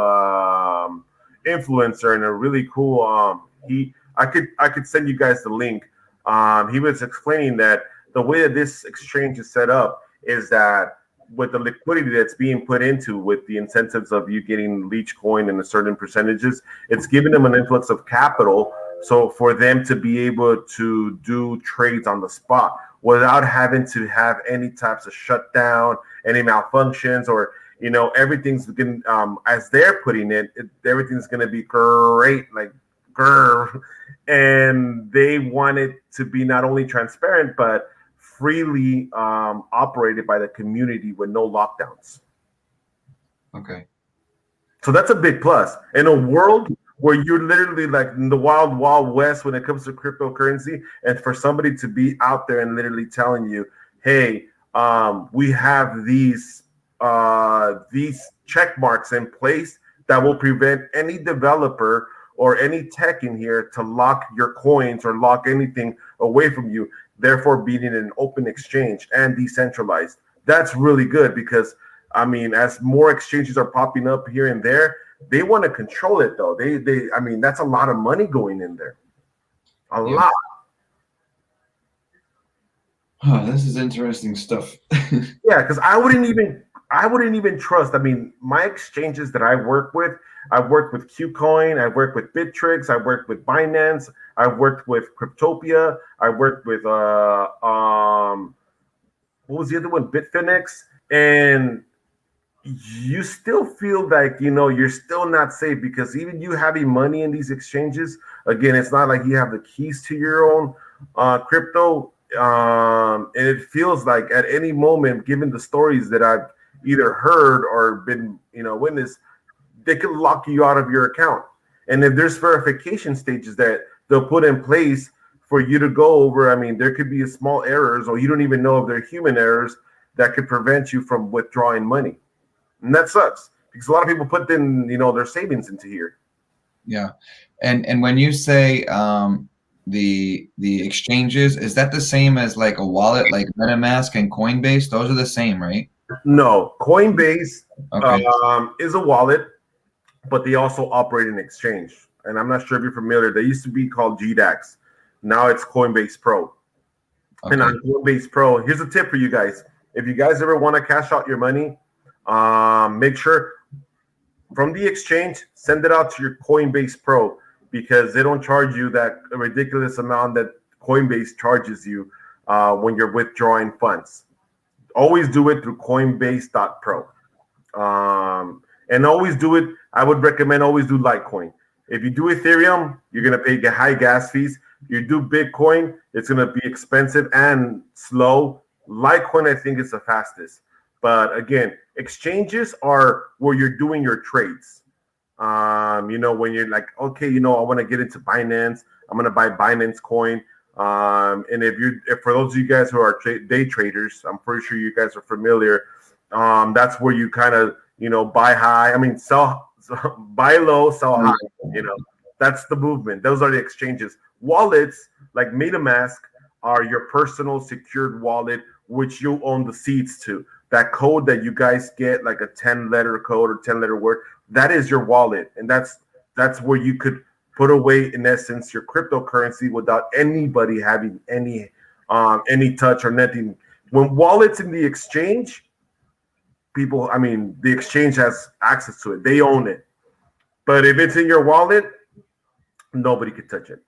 influencer, and a really cool. I could send you guys the link. He was explaining that the way that this exchange is set up is that with the liquidity that's being put into, with the incentives of you getting Leech coin and a certain percentages, it's giving them an influx of capital. So for them to be able to do trades on the spot without having to have any types of shutdown, any malfunctions, or everything's going as they're putting it, everything's going to be great, like grr. And they want it to be not only transparent but freely operated by the community with no lockdowns. Okay. So that's a big plus. In a world where you're literally like in the wild west when it comes to cryptocurrency, and for somebody to be out there and literally telling you, hey, we have these check marks in place that will prevent any developer or any tech in here to lock your coins or lock anything away from you, therefore being an open exchange and decentralized. That's really good, because I mean, as more exchanges are popping up here and there, they want to control it though. I mean, that's a lot of money going in there. A lot. Oh, this is interesting stuff. Yeah, because I wouldn't even I wouldn't even trust. I mean, my exchanges that I've worked with Qcoin, I've worked with Bittrex, I've worked with Binance, I've worked with Cryptopia, I've worked with what was the other one? Bitfinex, and you still feel like you're still not safe because even you having money in these exchanges, again, it's not like you have the keys to your own crypto. And it feels like at any moment, given the stories that I've either heard or been witness, they could lock you out of your account. And if there's verification stages that they'll put in place for you to go over, I mean, there could be small errors, or you don't even know if they're human errors that could prevent you from withdrawing money. And that sucks because a lot of people put in, their savings into here. Yeah. And when you say the exchanges, is that the same as like a wallet, like MetaMask and Coinbase? Those are the same, right? No, Coinbase Okay. is a wallet, but they also operate an exchange. And I'm not sure if you're familiar. They used to be called GDAX. Now it's Coinbase Pro. And Okay. on Coinbase Pro, here's a tip for you guys. If you guys ever want to cash out your money, make sure from the exchange, send it out to your Coinbase Pro because they don't charge you that ridiculous amount that Coinbase charges you when you're withdrawing funds. Always do it through Coinbase.pro. And always do it. I would recommend always do Litecoin. If you do Ethereum, you're going to pay high gas fees. You do Bitcoin, it's going to be expensive and slow. Litecoin, I think, is the fastest. But again, exchanges are where you're doing your trades. When you're like, okay, I want to get into Binance, I'm going to buy Binance coin. And if for those of you guys who are day traders, I'm pretty sure you guys are familiar. That's where you kind of, buy high. I mean, buy low, sell high. That's the movement. Those are the exchanges. Wallets like MetaMask are your personal secured wallet, which you own the seeds to. That code that you guys get, like a 10-letter code or 10-letter word, that is your wallet, and that's where you could put away, in essence, your cryptocurrency without anybody having any touch or nothing. When wallets in the exchange, the exchange has access to it. They own it. But if it's in your wallet, nobody could touch it.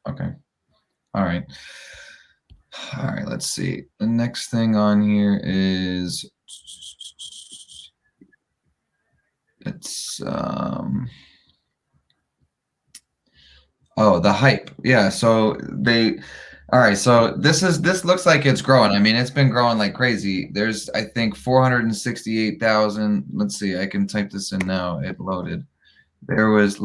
Okay. All right. All right. Let's see. The next thing on here is the hype. Yeah. So all right. So this looks like it's growing. I mean, it's been growing like crazy. There's, I think, 468,000. Let's see. I can type this in now. It loaded. There was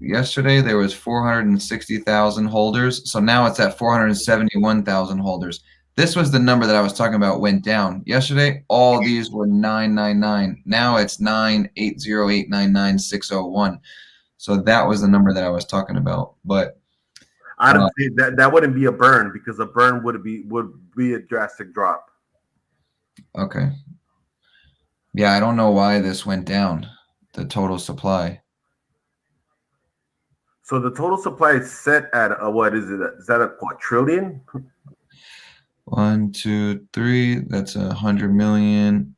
yesterday there was 460,000 holders. So now it's at 471,000 holders. This was the number that I was talking about went down. Yesterday, all these were 999. Now it's 980899601. So that was the number that I was talking about. But I don't see that wouldn't be a burn because a burn would be a drastic drop. okay. Yeah, I don't know why this went down, the total supply. So the total supply is set at what is it? Is that a quadrillion? 1, 2, 3. That's 100 million,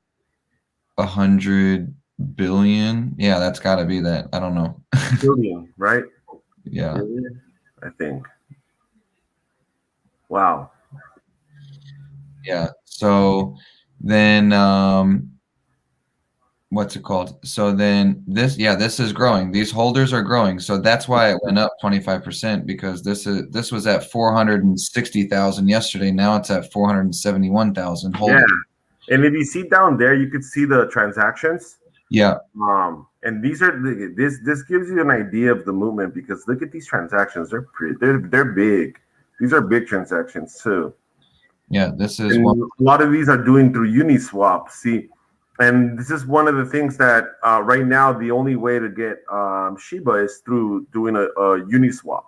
100 billion. Yeah, that's got to be that. I don't know. Trillion, right? Yeah. I think. Wow. Yeah. So then, what's it called? So then this is growing. These holders are growing. So that's why it went up 25% because this was at 460,000 yesterday. Now it's at 471,000 holders. Yeah. And if you see down there, you could see the transactions. Yeah. And this gives you an idea of the movement because look at these transactions. They're big. These are big transactions too. Yeah, this is a lot of these are doing through Uniswap. See, and this is one of the things that right now the only way to get Shiba is through doing a Uniswap.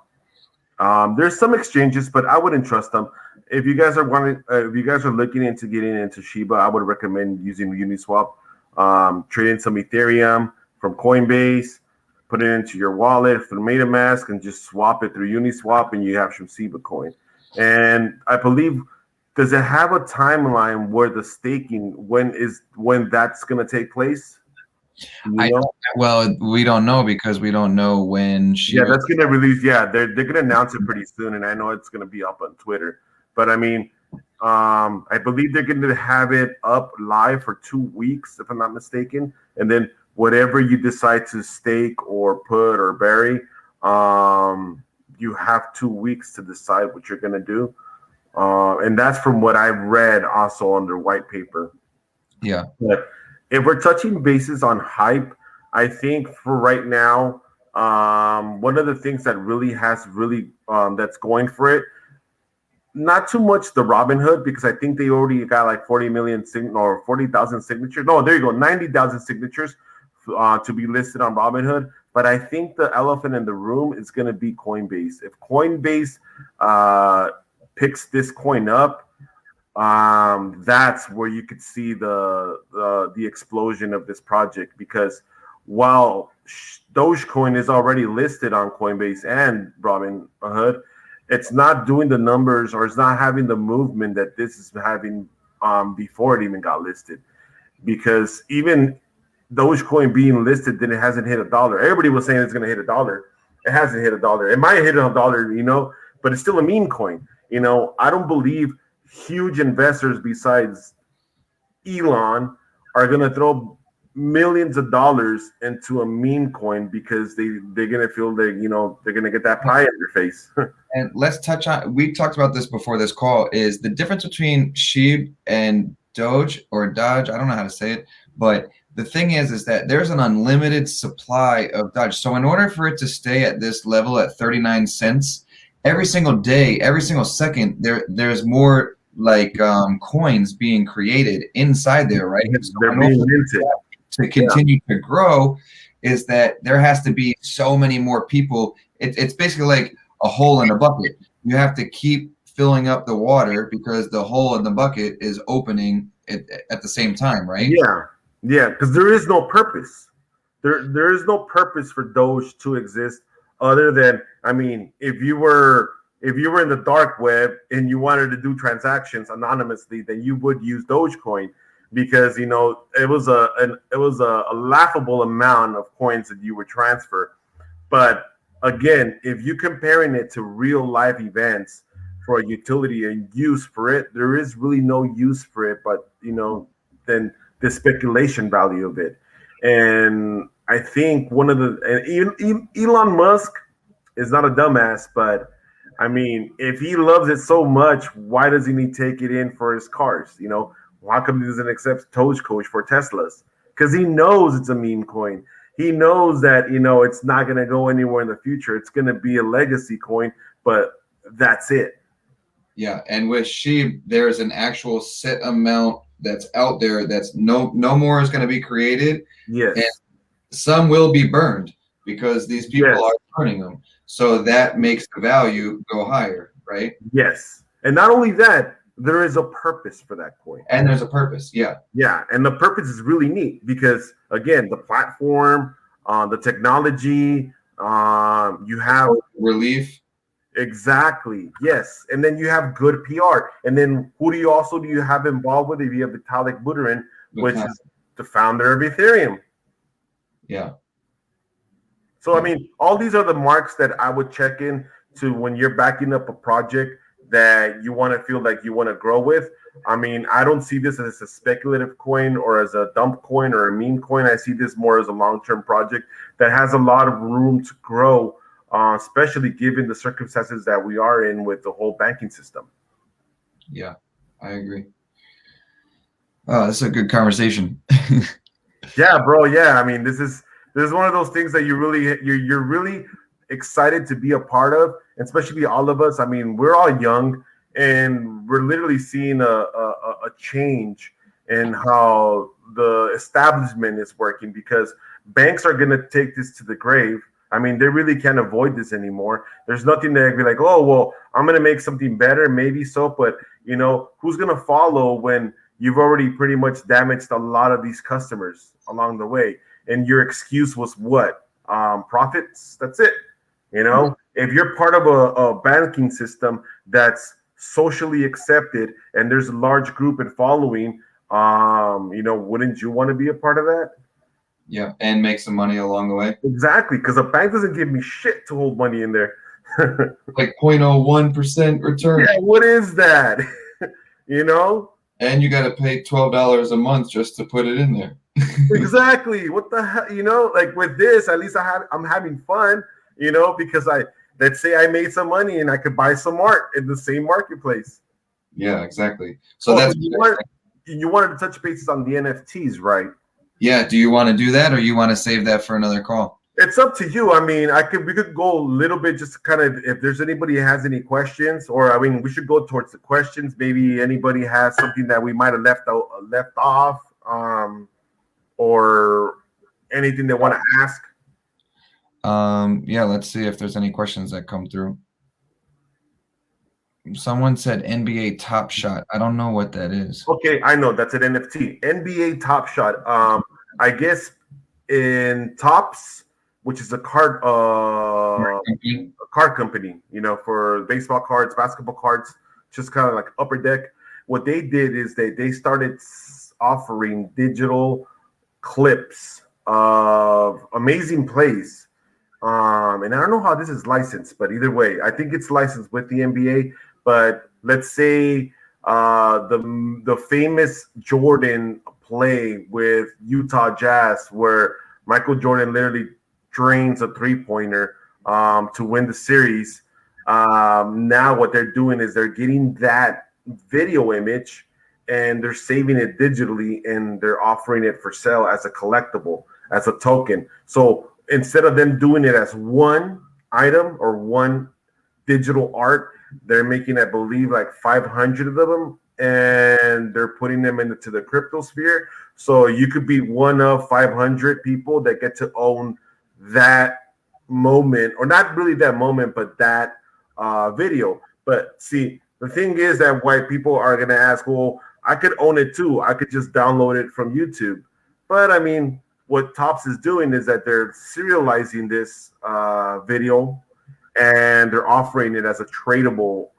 There's some exchanges, but I wouldn't trust them. If you guys are looking into getting into Shiba, I would recommend using Uniswap. Trade in some Ethereum from Coinbase, put it into your wallet through MetaMask, and just swap it through Uniswap, and you have some Shiba coin. And I believe Does it have a timeline where the staking when that's going to take place? Well, we don't know because we don't know when Yeah, that's going to release. Yeah, they're going to announce it pretty soon, and I know it's going to be up on Twitter. But I mean, I believe they're going to have it up live for 2 weeks, if I'm not mistaken, and then whatever you decide to stake or put or bury, you have 2 weeks to decide what you're going to do. And that's from what I've read also on their white paper. Yeah. But if we're touching bases on hype, I think for right now, one of the things that really that's going for it, not too much the Robinhood, because I think they already got like 40 million or 40,000 signatures. No, there you go, 90,000 signatures to be listed on Robinhood. But I think the elephant in the room is going to be Coinbase. If Coinbase picks this coin up, that's where you could see the explosion of this project, because while Dogecoin is already listed on Coinbase and Robinhood, it's not doing the numbers, or it's not having the movement that this is having before it even got listed. Because even Dogecoin being listed, then it hasn't hit $1. Everybody was saying it's going to hit $1. It hasn't hit $1. It might hit $1, but it's still a meme coin. I don't believe huge investors besides Elon are going to throw millions of dollars into a meme coin because they're going to feel they're going to get that pie in their face. And let's touch on, we talked about this before this call, is the difference between SHIB and Doge or Dodge. I don't know how to say it, but the thing is that there's an unlimited supply of Dodge. So in order for it to stay at this level at 39 cents, every single day, every single second, there's more like coins being created inside there, right? So They're being minted. To continue to grow is that there has to be so many more people. It's basically like a hole in a bucket. You have to keep filling up the water because the hole in the bucket is opening at the same time, right? Yeah, because there is no purpose. There is no purpose for Doge to exist other than, I mean, if you were in the dark web and you wanted to do transactions anonymously, then you would use Dogecoin, because it was a laughable amount of coins that you would transfer. But again, if you're comparing it to real life events for a utility and use for it, there is really no use for it, but then the speculation value of it. And I think Elon Musk is not a dumbass, but I mean, if he loves it so much, why doesn't he take it in for his cars? Why come he doesn't accept Dogecoin for Teslas? Because he knows it's a meme coin. He knows that, it's not going to go anywhere in the future. It's going to be a legacy coin, but that's it. Yeah, and with SHIB, there's an actual set amount that's out there that's no more is going to be created. Yes. And some will be burned because these people are burning them. So that makes the value go higher, right? Yes. And not only that, there is a purpose for that coin. And there's a purpose, yeah. Yeah, and the purpose is really neat because, again, the platform, the technology, you have relief. Exactly. Yes. And then you have good PR. And then who do you have involved with? If you have Vitalik Buterin, which is the founder of Ethereum. Yeah. So, I mean, all these are the marks that I would check in to when you're backing up a project that you want to feel like you want to grow with. I mean, I don't see this as a speculative coin or as a dump coin or a meme coin. I see this more as a long-term project that has a lot of room to grow, especially given the circumstances that we are in with the whole banking system. Yeah, I agree. Oh, this is a good conversation. Yeah, bro. Yeah, I mean, this is one of those things that you're really excited to be a part of, especially all of us. I mean, we're all young, and we're literally seeing a change in how the establishment is working, because banks are going to take this to the grave. I mean, they really can't avoid this anymore. There's nothing to be like, oh, well, I'm going to make something better. Maybe so, but who's going to follow when you've already pretty much damaged a lot of these customers along the way? And your excuse was what? Profits. That's it. If you're part of a banking system that's socially accepted, and there's a large group and following, wouldn't you want to be a part of that? Yeah, and make some money along the way. Exactly, because a bank doesn't give me shit to hold money in there. Like 0.01% return. Yeah, what is that? you know? And you got to pay $12 a month just to put it in there. Exactly. What the hell? Like with this, at least I'm having fun, because let's say I made some money and I could buy some art in the same marketplace. Yeah, exactly. So that's you wanted to touch bases on the NFTs, right? Yeah. Do you want to do that, or you want to save that for another call? It's up to you. I mean, we could go a little bit, just kind of, if there's anybody who has any questions, or I mean, we should go towards the questions. Maybe anybody has something that we might have left off, or anything they want to ask. Yeah, let's see if there's any questions that come through. Someone said NBA Top Shot. I don't know what that is. Okay, I know that's an NFT. NBA Top Shot. I guess in Topps, which is a card company, for baseball cards, basketball cards, just kind of like Upper Deck. What they did is they started offering digital clips of amazing plays. And I don't know how this is licensed, but either way, I think it's licensed with the NBA. But let's say the famous Jordan play with Utah Jazz, where Michael Jordan literally drains a three-pointer to win the series. Now what they're doing is they're getting that video image and they're saving it digitally and they're offering it for sale as a collectible, as a token. So instead of them doing it as one item or one digital art, they're making, I believe, like 500 of them, and they're putting them into the crypto sphere. So you could be one of 500 people that get to own that moment, or not really that moment, but that video. But see, the thing is that white people are going to ask, well, I could own it too. I could just download it from YouTube. But I mean, what Topps is doing is that they're serializing this video and they're offering it as a tradable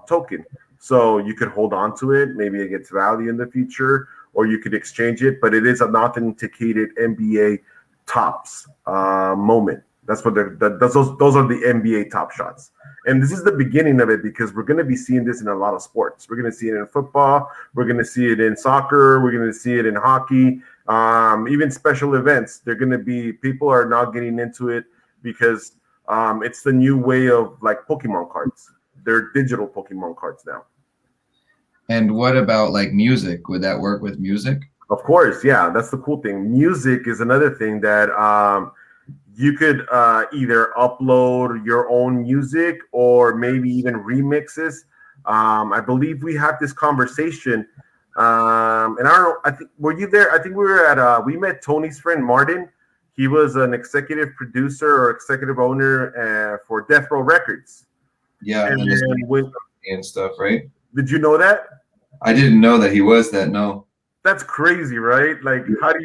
token. So you could hold on to it. Maybe it gets value in the future, or you could exchange it. But it is an authenticated NBA Topps moment. That's what those are the NBA Top Shots. And this is the beginning of it, because we're going to be seeing this in a lot of sports. We're going to see it in football. We're going to see it in soccer. We're going to see it in hockey. Even special events. They're going to be, people are now getting into it because it's the new way of like Pokemon cards. They're digital Pokemon cards now. And what about like music? Would that work with music? Of course, yeah. That's the cool thing. Music is another thing that you could either upload your own music or maybe even remixes. I believe we had this conversation, and I don't know. I think, were you there? I think we were at. We met Tony's friend Martin. He was an executive producer or executive owner for Death Row Records. Yeah, and stuff, right? Did you know that? I didn't know that he was that. No. That's crazy, right? Like, how do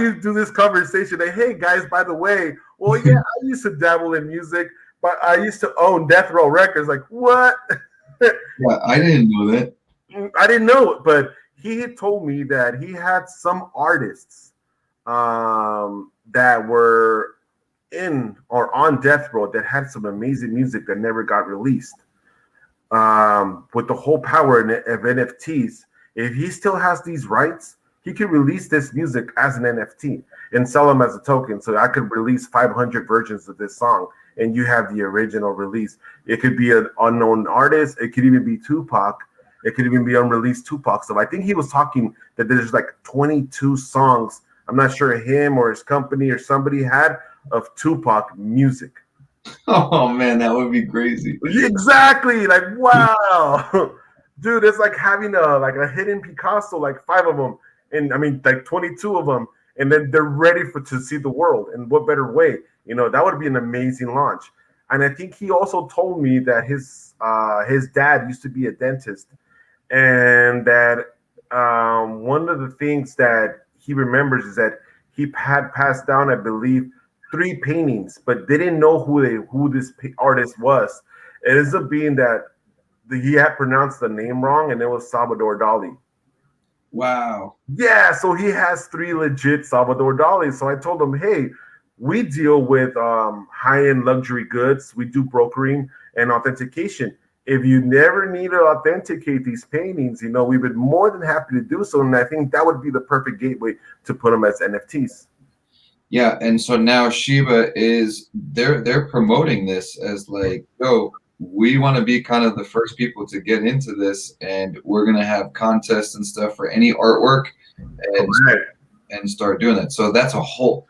you do this conversation? Like, hey guys, by the way, well, yeah, I used to dabble in music, but I used to own Death Row Records. Like, what? Yeah, I didn't know that. I didn't know it, but he had told me that he had some artists that were in or on Death Row that had some amazing music that never got released. With the whole power of NFTs, if he still has these rights, he could release this music as an NFT and sell them as a token. So I could release 500 versions of this song, and you have the original release. It could be an unknown artist. It could even be Tupac. It could even be unreleased Tupac stuff. I think he was talking that there's like 22 songs. I'm not sure him or his company or somebody had of Tupac music. Oh man, that would be crazy. Exactly. Like, wow. Dude, it's like having a hidden Picasso, like 5 of them, and I mean like 22 of them, and then they're ready to see the world. And what better way? That would be an amazing launch. And I think he also told me that his dad used to be a dentist, and that one of the things that he remembers is that he had passed down, I believe, 3 paintings, but they didn't know who this artist was. It ends up being that he had pronounced the name wrong, and it was Salvador Dali. Wow. Yeah, so he has 3 legit Salvador Dali. So I told him, hey, we deal with high-end luxury goods. We do brokering and authentication. If you never need to authenticate these paintings, we've been more than happy to do so. And I think that would be the perfect gateway to put them as NFTs. Yeah, and so now Shiba they're promoting this as like, yo, we want to be kind of the first people to get into this, and we're gonna have contests and stuff for any artwork, and start doing that. So that's a whole.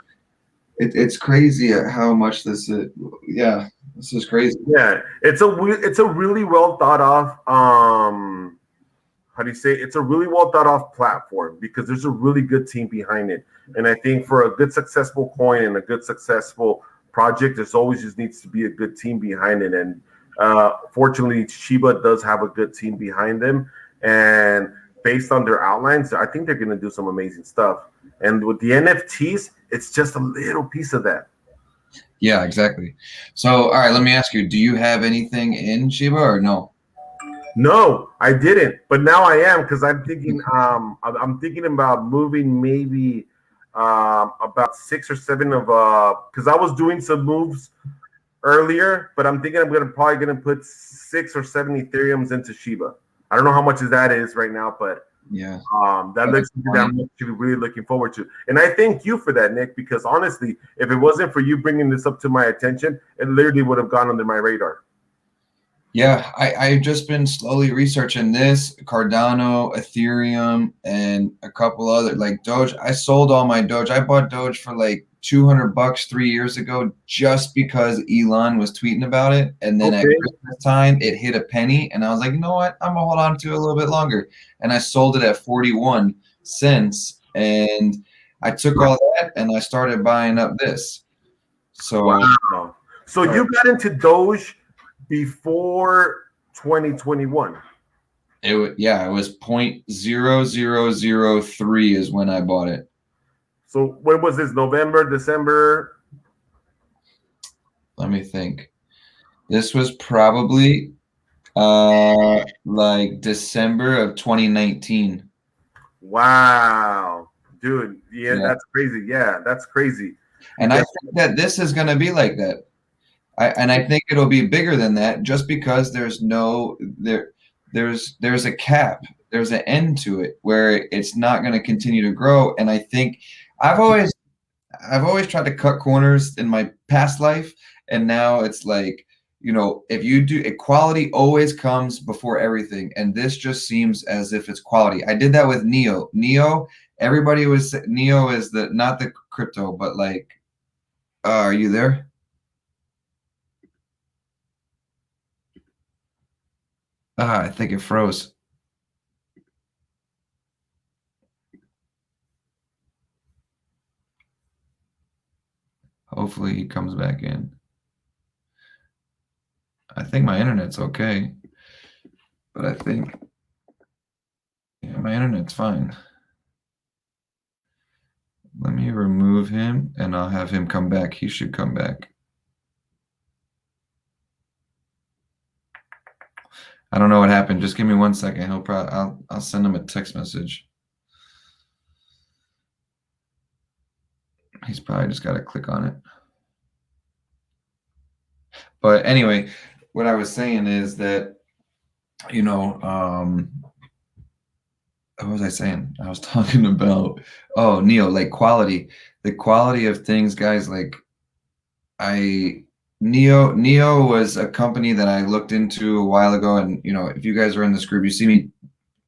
It's crazy at how much this is. Yeah, this is crazy. Yeah, it's a really well thought of how do you say it's a really well thought of platform because there's a really good team behind it. And I think for a good successful coin and a good successful project, there's always just needs to be a good team behind it. And fortunately, Shiba does have a good team behind them. And based on their outlines, I think they're going to do some amazing stuff. And with the NFTs, it's just a little piece of that. Yeah, exactly. So, all right, let me ask you: do you have anything in Shiba or no? No, I didn't, but now I am because I'm thinking. I'm thinking about moving maybe about 6 or 7 of because I was doing some moves earlier, but I'm thinking I'm probably gonna put 6 or 7 Ethereums into Shiba. I don't know how much that is right now, but yeah, that looks something that I'm actually really looking forward to. And I thank you for that, Nick, because honestly, if it wasn't for you bringing this up to my attention, it literally would have gone under my radar. Yeah, I've just been slowly researching this, Cardano, Ethereum, and a couple other like Doge. I sold all my Doge. I bought Doge for like $200 3 years ago just because Elon was tweeting about it. And then at Christmas time, it hit a penny. And I was like, you know what? I'm going to hold on to it a little bit longer. And I sold it at 41 cents. And I took all that and I started buying up this. So, wow. So you got into Doge before 2021. It was 0.0003 is when I bought it. So when was this? November, December? Let me think. This was probably like December of 2019. Wow, dude. Yeah, that's crazy. Yeah, that's crazy. And I think that this is going to be like that. I think it'll be bigger than that just because there's a cap, there's an end to it where it's not going to continue to grow. And I think I've always tried to cut corners in my past life, and now it's like, if you do, equality always comes before everything, and this just seems as if it's quality. I did that with Neo. Everybody was Neo is not the crypto, but like, are you there? I think it froze. Hopefully he comes back in. I think my internet's okay, but I think my internet's fine. Let me remove him and I'll have him come back. He should come back. I don't know what happened. Just give me 1 second. He'll probably I'll send him a text message. He's probably just got to click on it. But anyway, what I was saying is that, what was I saying? I was talking about, Neo, like quality, the quality of things, guys. Like Neo was a company that I looked into a while ago. And, if you guys are in this group, you see me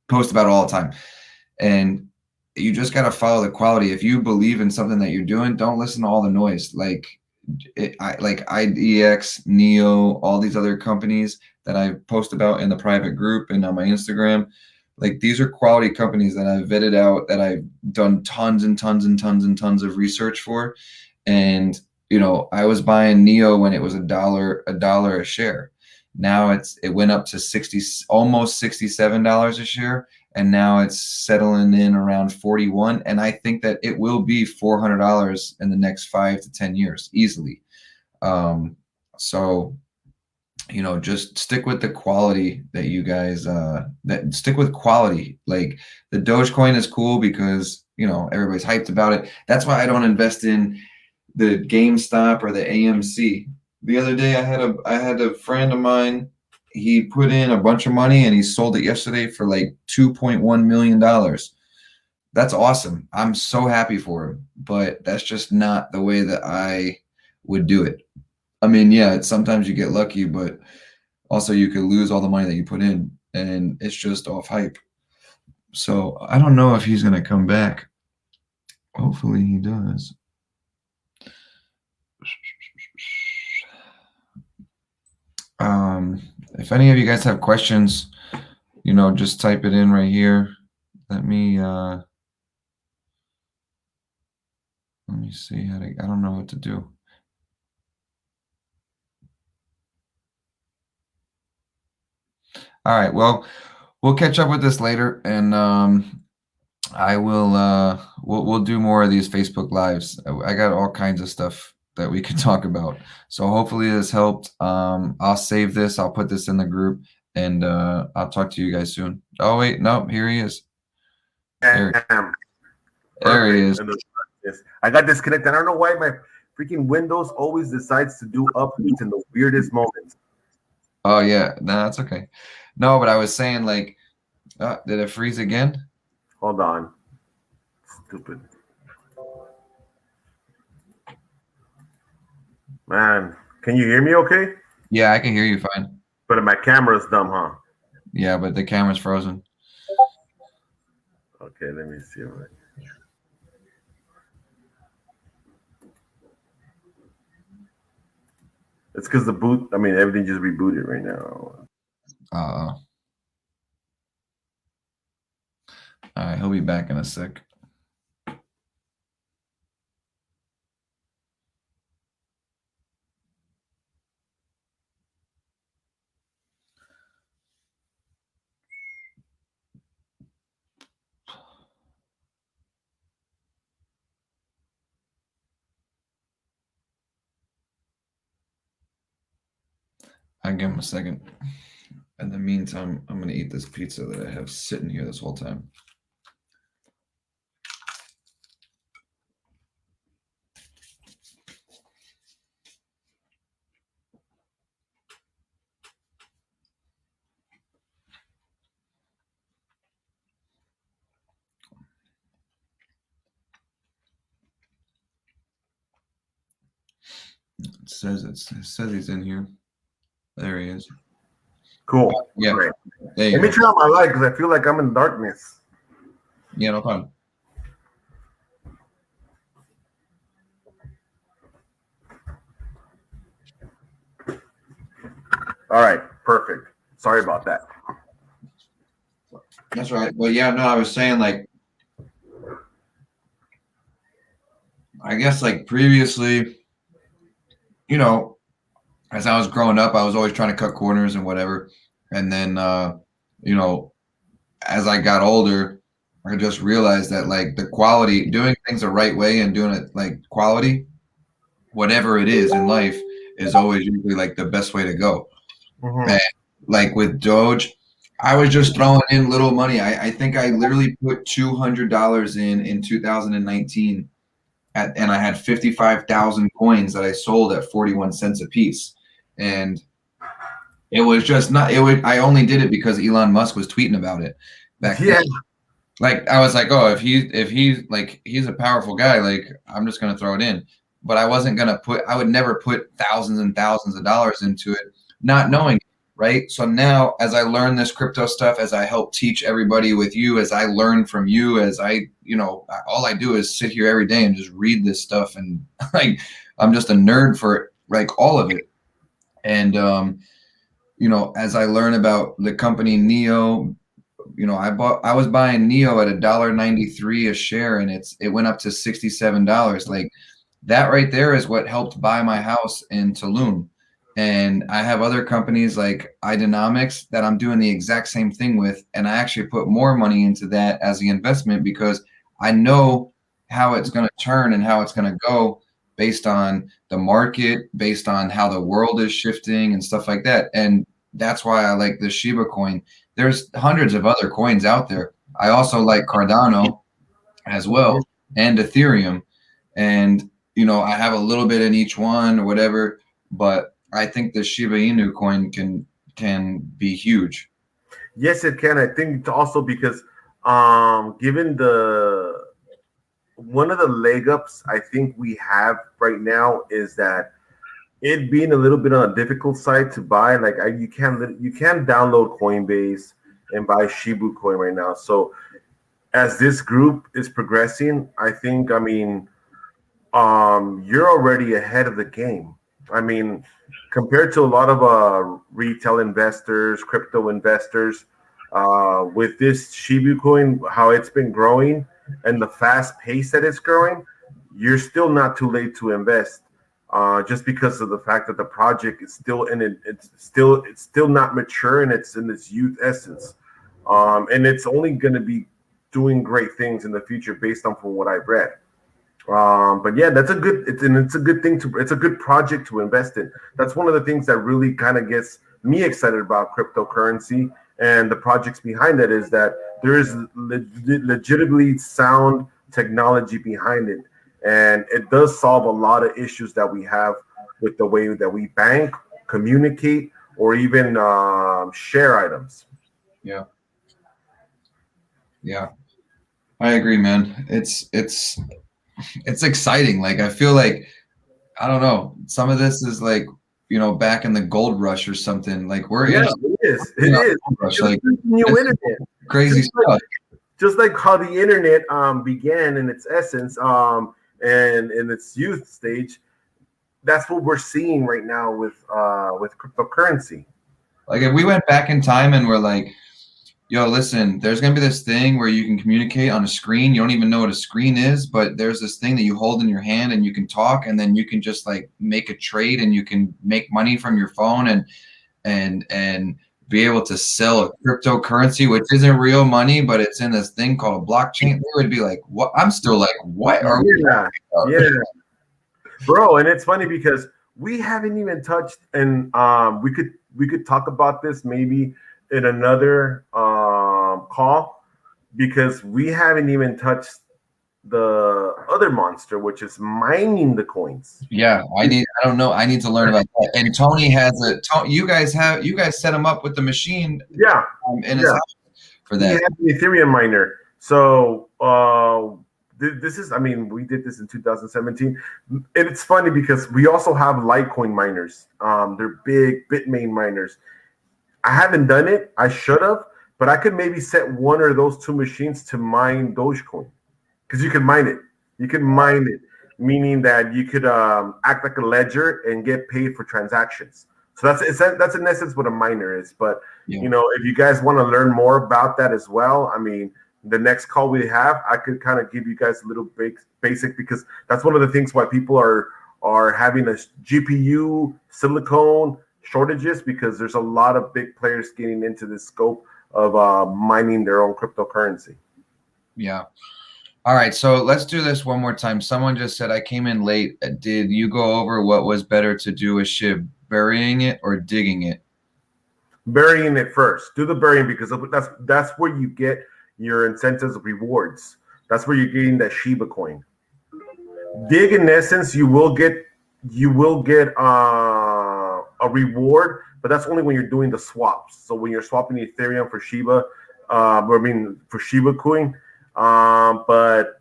post about it all the time. And you just got to follow the quality. If you believe in something that you're doing, don't listen to all the noise. Like IDX, Neo, all these other companies that I post about in the private group and on my Instagram. Like, these are quality companies that I've vetted out, that I've done tons and tons and tons and tons of research for. And, I was buying Neo when it was $1 a share. Now it went up to almost $67 a share. And now it's settling in around 41. And I think that it will be $400 in the next 5 to 10 years easily. So, you know, just stick with the quality that you guys that stick with quality. Like the Dogecoin is cool because, you know, everybody's hyped about it. That's why I don't invest in the GameStop or the AMC. The other day I had a friend of mine, he put in a bunch of money and he sold it yesterday for like $2.1 million. That's awesome. I'm so happy for him, but that's just not the way that I would do it. I mean, yeah, sometimes you get lucky, but also you could lose all the money that you put in, and it's just off hype. So I don't know if he's gonna come back. Hopefully he does. If any of you guys have questions, you know, just type it in right here. Let me see how to, I don't know what to do. All right, well, we'll catch up with this later, and I will we'll do more of these Facebook lives. I got all kinds of stuff that we can talk about. So hopefully this helped. I'll save this, I'll put this in the group, and I'll talk to you guys soon. Oh wait, no, here he is. There he is. I got disconnected. I don't know why my freaking Windows always decides to do updates in the weirdest moments. Oh yeah, no, that's okay. No, but I was saying, like, did it freeze again? Hold on. Stupid. Man, can you hear me okay? Yeah, I can hear you fine. But my camera's dumb, huh? Yeah, but the camera's frozen. Okay, let me see. Right. It's because the boot, I mean, everything just rebooted right now. All right, he'll be back in a sec. I'll give him a second. In the meantime, I'm gonna eat this pizza that I have sitting here this whole time. It says he's in here. There he is. Cool. Yeah. Great. There you Let me go. turn on my light because I feel like I'm in darkness. Yeah, no problem. All right, perfect. Sorry about that. That's right. Well, yeah, no, I was saying, like, I guess, like, previously, you know, as I was growing up, I was always trying to cut corners and whatever. And then, you know, as I got older, I just realized that, like, the quality, doing things the right way and doing it like quality, whatever it is in life, is always usually like the best way to go. Mm-hmm. And like with Doge, I was just throwing in little money. I think I literally put $200 in 2019, and I had 55,000 coins that I sold at 41 cents a piece. And it was just not. It would. I only did it because Elon Musk was tweeting about it back then. Like I was like, oh, if he's like he's a powerful guy, like I'm just gonna throw it in. But I wasn't gonna put. I would never put thousands and thousands of dollars into it, not knowing. Right. So now, as I learn this crypto stuff, as I help teach everybody with you, as I learn from you, as I, you know, all I do is sit here every day and just read this stuff, and like I'm just a nerd for like all of it. And you know, as I learn about the company Neo, you know, I was buying Neo at $1.93 a share, and it went up to $67. Like that right there is what helped buy my house in Tulum. And I have other companies like Idenomics that I'm doing the exact same thing with, and I actually put more money into that as the investment because I know how it's going to turn and how it's going to go based on the market, based on how the world is shifting and stuff like that. And that's why I like the Shiba coin. There's hundreds of other coins out there. I also like Cardano as well, and Ethereum. And, you know, I have a little bit in each one or whatever, but I think the Shiba Inu coin can be huge. Yes, it can. I think also because given the one of the leg ups I think we have right now is that it being a little bit on a difficult side to buy. Like you can download Coinbase and buy Shibu coin right now. So as this group is progressing, I think you're already ahead of the game. I mean, compared to a lot of retail investors, crypto investors, with this Shibu coin, how it's been growing and the fast pace that it's growing, you're still not too late to invest. Just because of the fact that the project is still it's still not mature and it's in its youth essence, and it's only going to be doing great things in the future based on from what I've read. But yeah, it's a good thing it's a good project to invest in. That's one of the things that really kind of gets me excited about cryptocurrency and the projects behind it is that there is legitimately sound technology behind it. And it does solve a lot of issues that we have with the way that we bank, communicate, or even share items. Yeah. I agree, man. It's exciting. Like I feel like I don't know. Some of this is like back in the gold rush or something. Like it is. It is. Rush, like new internet, crazy stuff. Just like how the internet began in its essence and in its youth stage. That's what we're seeing right now with cryptocurrency. Like if we went back in time and we're like, yo, listen, there's going to be this thing where you can communicate on a screen. You don't even know what a screen is, but there's this thing that you hold in your hand and you can talk, and then you can just like make a trade and you can make money from your phone and be able to sell a cryptocurrency, which isn't real money, but it's in this thing called a blockchain. They would be like, what? I'm still like, what are we talking about? Yeah, bro. And it's funny because we haven't even touched, and we could talk about this maybe in another call, because we haven't even touched the other monster, which is mining the coins. Yeah, I don't know. I need to learn about that. And Tony has you guys set him up with the machine. Yeah, in his house for that. He has the Ethereum miner. So this is, we did this in 2017. And it's funny because we also have Litecoin miners. They're big Bitmain miners. I haven't done it. I should have, but I could maybe set one of those two machines to mine Dogecoin, because you can mine it. You can mine it, meaning that you could act like a ledger and get paid for transactions. So that's in essence what a miner is. But if you guys want to learn more about that as well, the next call we have, I could kind of give you guys a little basic, because that's one of the things why people are having a GPU silicone shortages, because there's a lot of big players getting into this scope of mining their own cryptocurrency. Yeah. All right, so let's do this one more time. Someone just said, I came in late. Did you go over what was better to do with SHIB, burying it or digging it? Burying it first. Do the burying, because that's where you get your incentives of rewards. That's where you're getting that Shiba coin. Dig, in essence, you will get a reward, but that's only when you're doing the swaps. So when you're swapping Ethereum for Shiba, for Shiba coin. But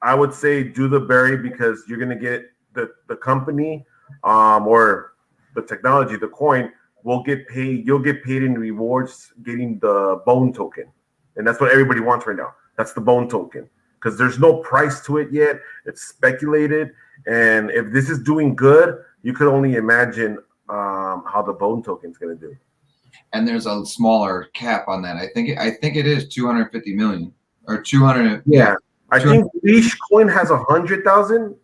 I would say do the bury, because you're gonna get the company or the technology, the coin will get paid. You'll get paid in rewards getting the Bone token, and that's what everybody wants right now. That's the Bone token, because there's no price to it yet. It's speculated, and if this is doing good, you could only imagine how the Bone token is going to do. And there's a smaller cap on that. I think it is 250 million or 200. Yeah, I think Leash coin has 100,000,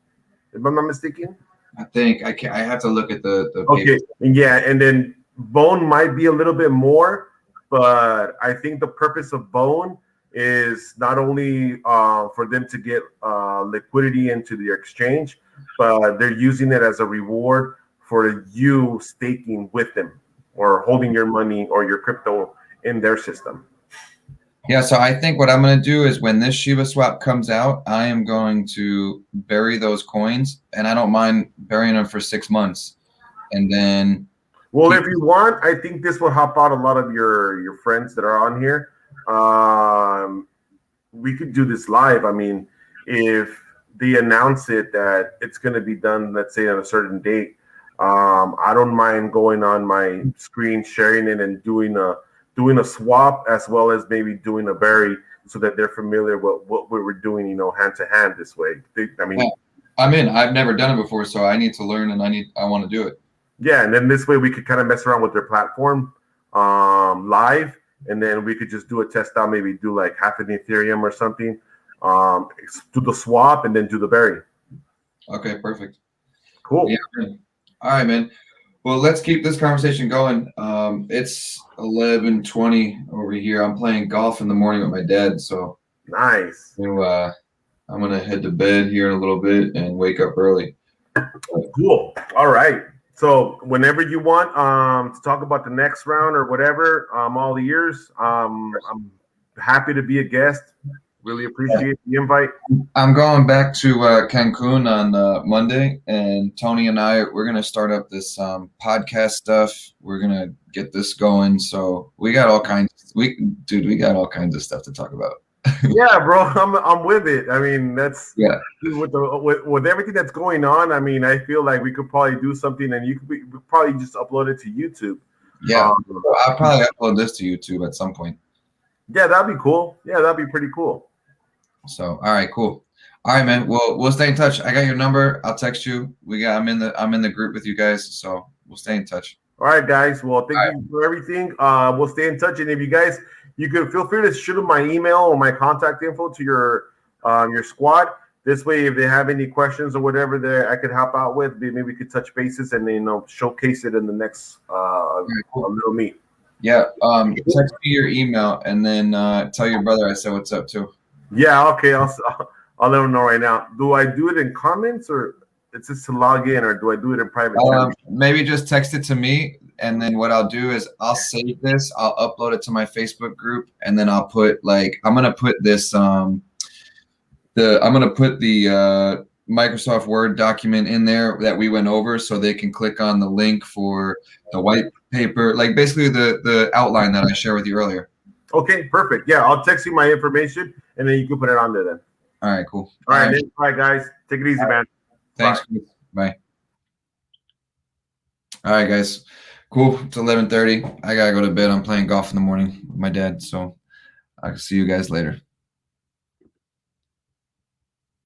if I'm not mistaken. I think I have to look at the okay paper. Yeah, and then Bone might be a little bit more, but I think the purpose of Bone is not only for them to get liquidity into the exchange, but they're using it as a reward for you staking with them or holding your money or your crypto in their system. Yeah, so I think what I'm going to do is when this ShibaSwap comes out, I am going to bury those coins, and I don't mind burying them for 6 months. And then, well, if you want, I think this will help out a lot of your friends that are on here. We could do this live. I mean, if they announce it that it's going to be done, let's say on a certain date, I don't mind going on my screen, sharing it, and doing a swap as well as maybe doing a bury, so that they're familiar with what we were doing, hand to hand this way. I mean, yeah, I'm in. I've never done it before, so I need to learn, and I want to do it. Yeah, and then this way we could kind of mess around with their platform live, and then we could just do a test out, maybe do like half an Ethereum or something, do the swap, and then do the bury. Okay, perfect. Cool. Yeah, all right, man. Well, let's keep this conversation going. It's 11:20 over here. I'm playing golf in the morning with my dad, so nice. I'm gonna head to bed here in a little bit and wake up early. Cool. All right. So whenever you want to talk about the next round or whatever, all the years, I'm happy to be a guest. Really appreciate the invite. I'm going back to Cancun on Monday, and Tony and we're gonna start up this podcast stuff. We're gonna get this going. So we got all kinds. We got all kinds of stuff to talk about. Yeah, bro, I'm with it. I mean, that's with everything that's going on. I mean, I feel like we could probably do something, and we could probably just upload it to YouTube. Yeah, I'll probably upload this to YouTube at some point. Yeah, that'd be cool. Yeah, that'd be pretty cool. So, all right, cool. All right, man. We'll stay in touch. I got your number. I'll text you. I'm in the group with you guys, so we'll stay in touch. All right, guys. Well, thank you for everything. We'll stay in touch, and if you guys, you could feel free to shoot them my email or my contact info to your squad. This way, if they have any questions or whatever that I could help out with, maybe we could touch bases and showcase it in the next little meet. Yeah. Text me your email and then tell your brother I said what's up too. Yeah. Okay. I'll let him know right now. Do I do it in comments or it's just to log in, or do I do it in private? Maybe just text it to me, and then what I'll do is I'll save this, I'll upload it to my Facebook group, and then I'll put I'm gonna put this I'm gonna put the Microsoft Word document in there that we went over, so they can click on the link for the white paper, like basically the outline that I shared with you earlier. Okay, perfect. Yeah, I'll text you my information, and then you can put it on there then. All right, cool. All right, guys. Take it easy, man. Thanks. Bye. All right, guys. Cool. It's 11:30. I gotta go to bed. I'm playing golf in the morning with my dad, so I'll see you guys later.